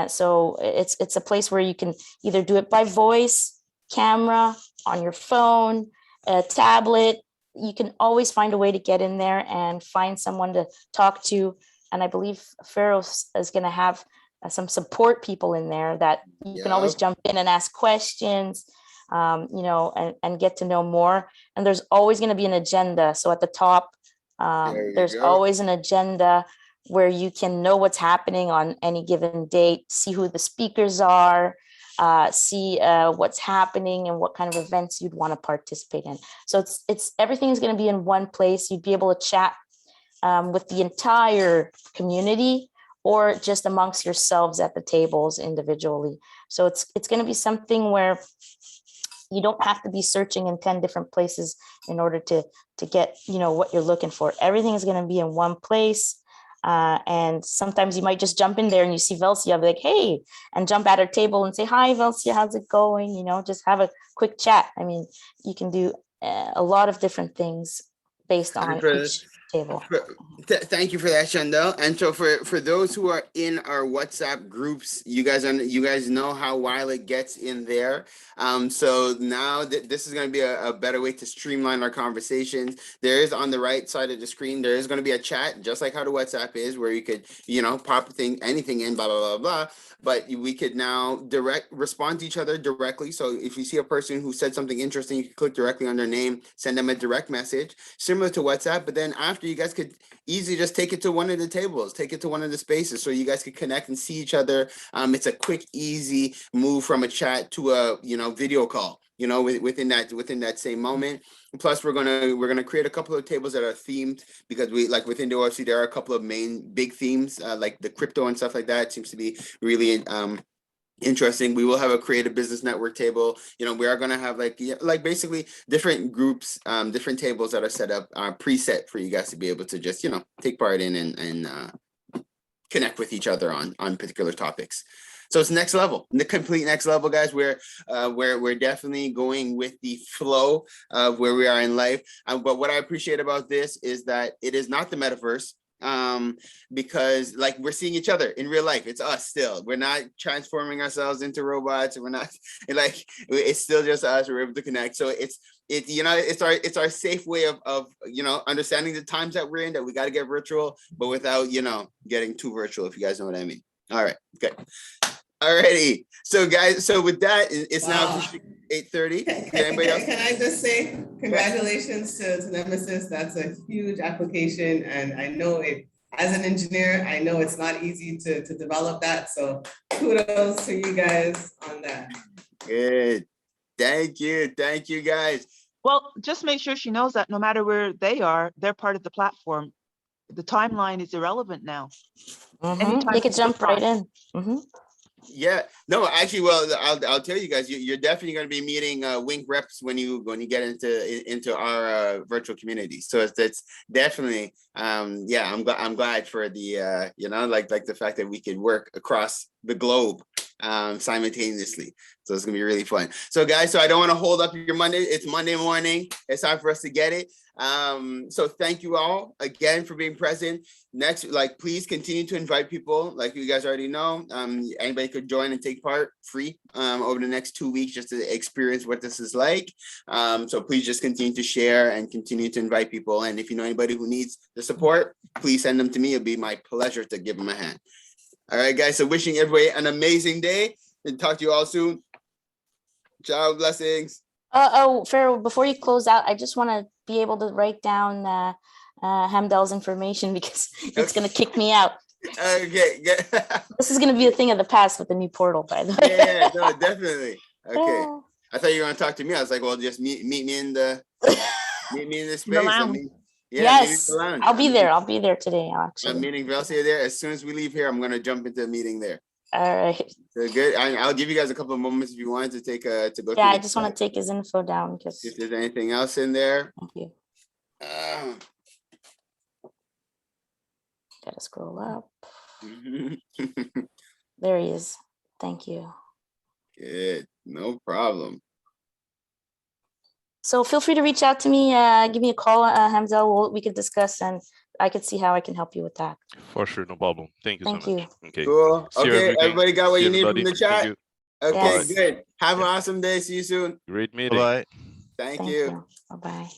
So it's a place where you can either do it by voice, camera, on your phone, a tablet. You can always find a way to get in there and find someone to talk to. And I believe Pharaoh is going to have some support people in there that you can always jump in and ask questions, and get to know more. And there's always going to be an agenda. So at the top, there's always an agenda where you can know what's happening on any given date, see who the speakers are, see what's happening and what kind of events you'd want to participate in. So it's everything is going to be in one place. You'd be able to chat with the entire community or just amongst yourselves at the tables individually. So it's going to be something where you don't have to be searching in 10 different places in order to get, what you're looking for. Everything is going to be in one place. And sometimes you might just jump in there and you see Velcia, I'll be like, hey, and jump at her table and say, hi, Velcia, how's it going? Just have a quick chat. I mean, you can do a lot of different things based on each table. Thank you for that, Shandell. And so for those who are in our WhatsApp groups, you guys know how wild it gets in there. So now this is going to be a better way to streamline our conversations. There is on the right side of the screen, there is going to be a chat, just like how the WhatsApp is, where you could, pop anything in, blah, blah, blah, blah. But we could now respond to each other directly. So if you see a person who said something interesting, you can click directly on their name, send them a direct message, similar to WhatsApp. But then after, you guys could easily just take it to one of the tables, take it to one of the spaces, so you guys could connect and see each other. It's a quick, easy move from a chat to a video call. Within that same moment. Plus, we're gonna create a couple of tables that are themed, because we, like, within the OFC, there are a couple of main big themes, like the crypto and stuff like that. It seems to be really interesting. We will have a creative business network table. We are going to have like basically different groups, different tables that are set up, preset for you guys to be able to just take part in and connect with each other on particular topics. So it's next level, the complete next level, guys. We're definitely going with the flow of where we are in life. But what I appreciate about this is that it is not the metaverse, because like we're seeing each other in real life. It's us still. We're not transforming ourselves into robots. We're not like, it's still just us. We're able to connect. So it's our safe way of understanding the times that we're in, that we got to get virtual, but without getting too virtual, if you guys know what I mean. All right, good. Alrighty, so guys, so with that, it's now 8:30. Can I just say congratulations to Nemesis? That's a huge application, and I know it, as an engineer, I know it's not easy to develop that. So kudos to you guys on that. Good. Thank you guys. Well, just make sure she knows that no matter where they are, they're part of the platform. The timeline is irrelevant now. They could jump right in. Yeah, no, actually, well, I'll tell you guys, you're definitely going to be meeting Wink reps when you get into our virtual community. So it's definitely, yeah, I'm glad for the like the fact that we could work across the globe simultaneously. So it's gonna be really fun. So guys, so I don't want to hold up your Monday. It's Monday morning. It's time for us to get it. So thank you all again for being present. Next, please continue to invite people. Like you guys already know, anybody could join and take part free over the next 2 weeks just to experience what this is like. So please just continue to share and continue to invite people. And if you know anybody who needs the support, please send them to me. It'll be my pleasure to give them a hand. All right, guys. So wishing everybody an amazing day and talk to you all soon. Ciao, blessings. Pharaoh, before you close out, I just want to be able to write down Hamdel's information because it's going to kick me out. Okay, good. This is going to be a thing of the past with the new portal, by the way. Yeah, no, definitely. Okay. I thought you were going to talk to me. I was like, well, just meet me in the space. Yes, I'll be there. I'll be there today, actually. I'm meeting Velsia there. As soon as we leave here, I'm going to jump into a meeting there. All right. So good. I'll give you guys a couple of moments if you want to take to go. Yeah, I just want to take his info down because if there's anything else in there. Thank you. Gotta scroll up. There he is. Thank you. Good. No problem. So feel free to reach out to me. Give me a call, Hamdel. We could discuss and I could see how I can help you with that. For sure, no problem. Thank you so much. Okay. Cool. Okay, everybody got what you need from the chat? Okay, Yes. good. Have an awesome day. See you soon. Great meeting. Bye. Thank you. Bye-bye.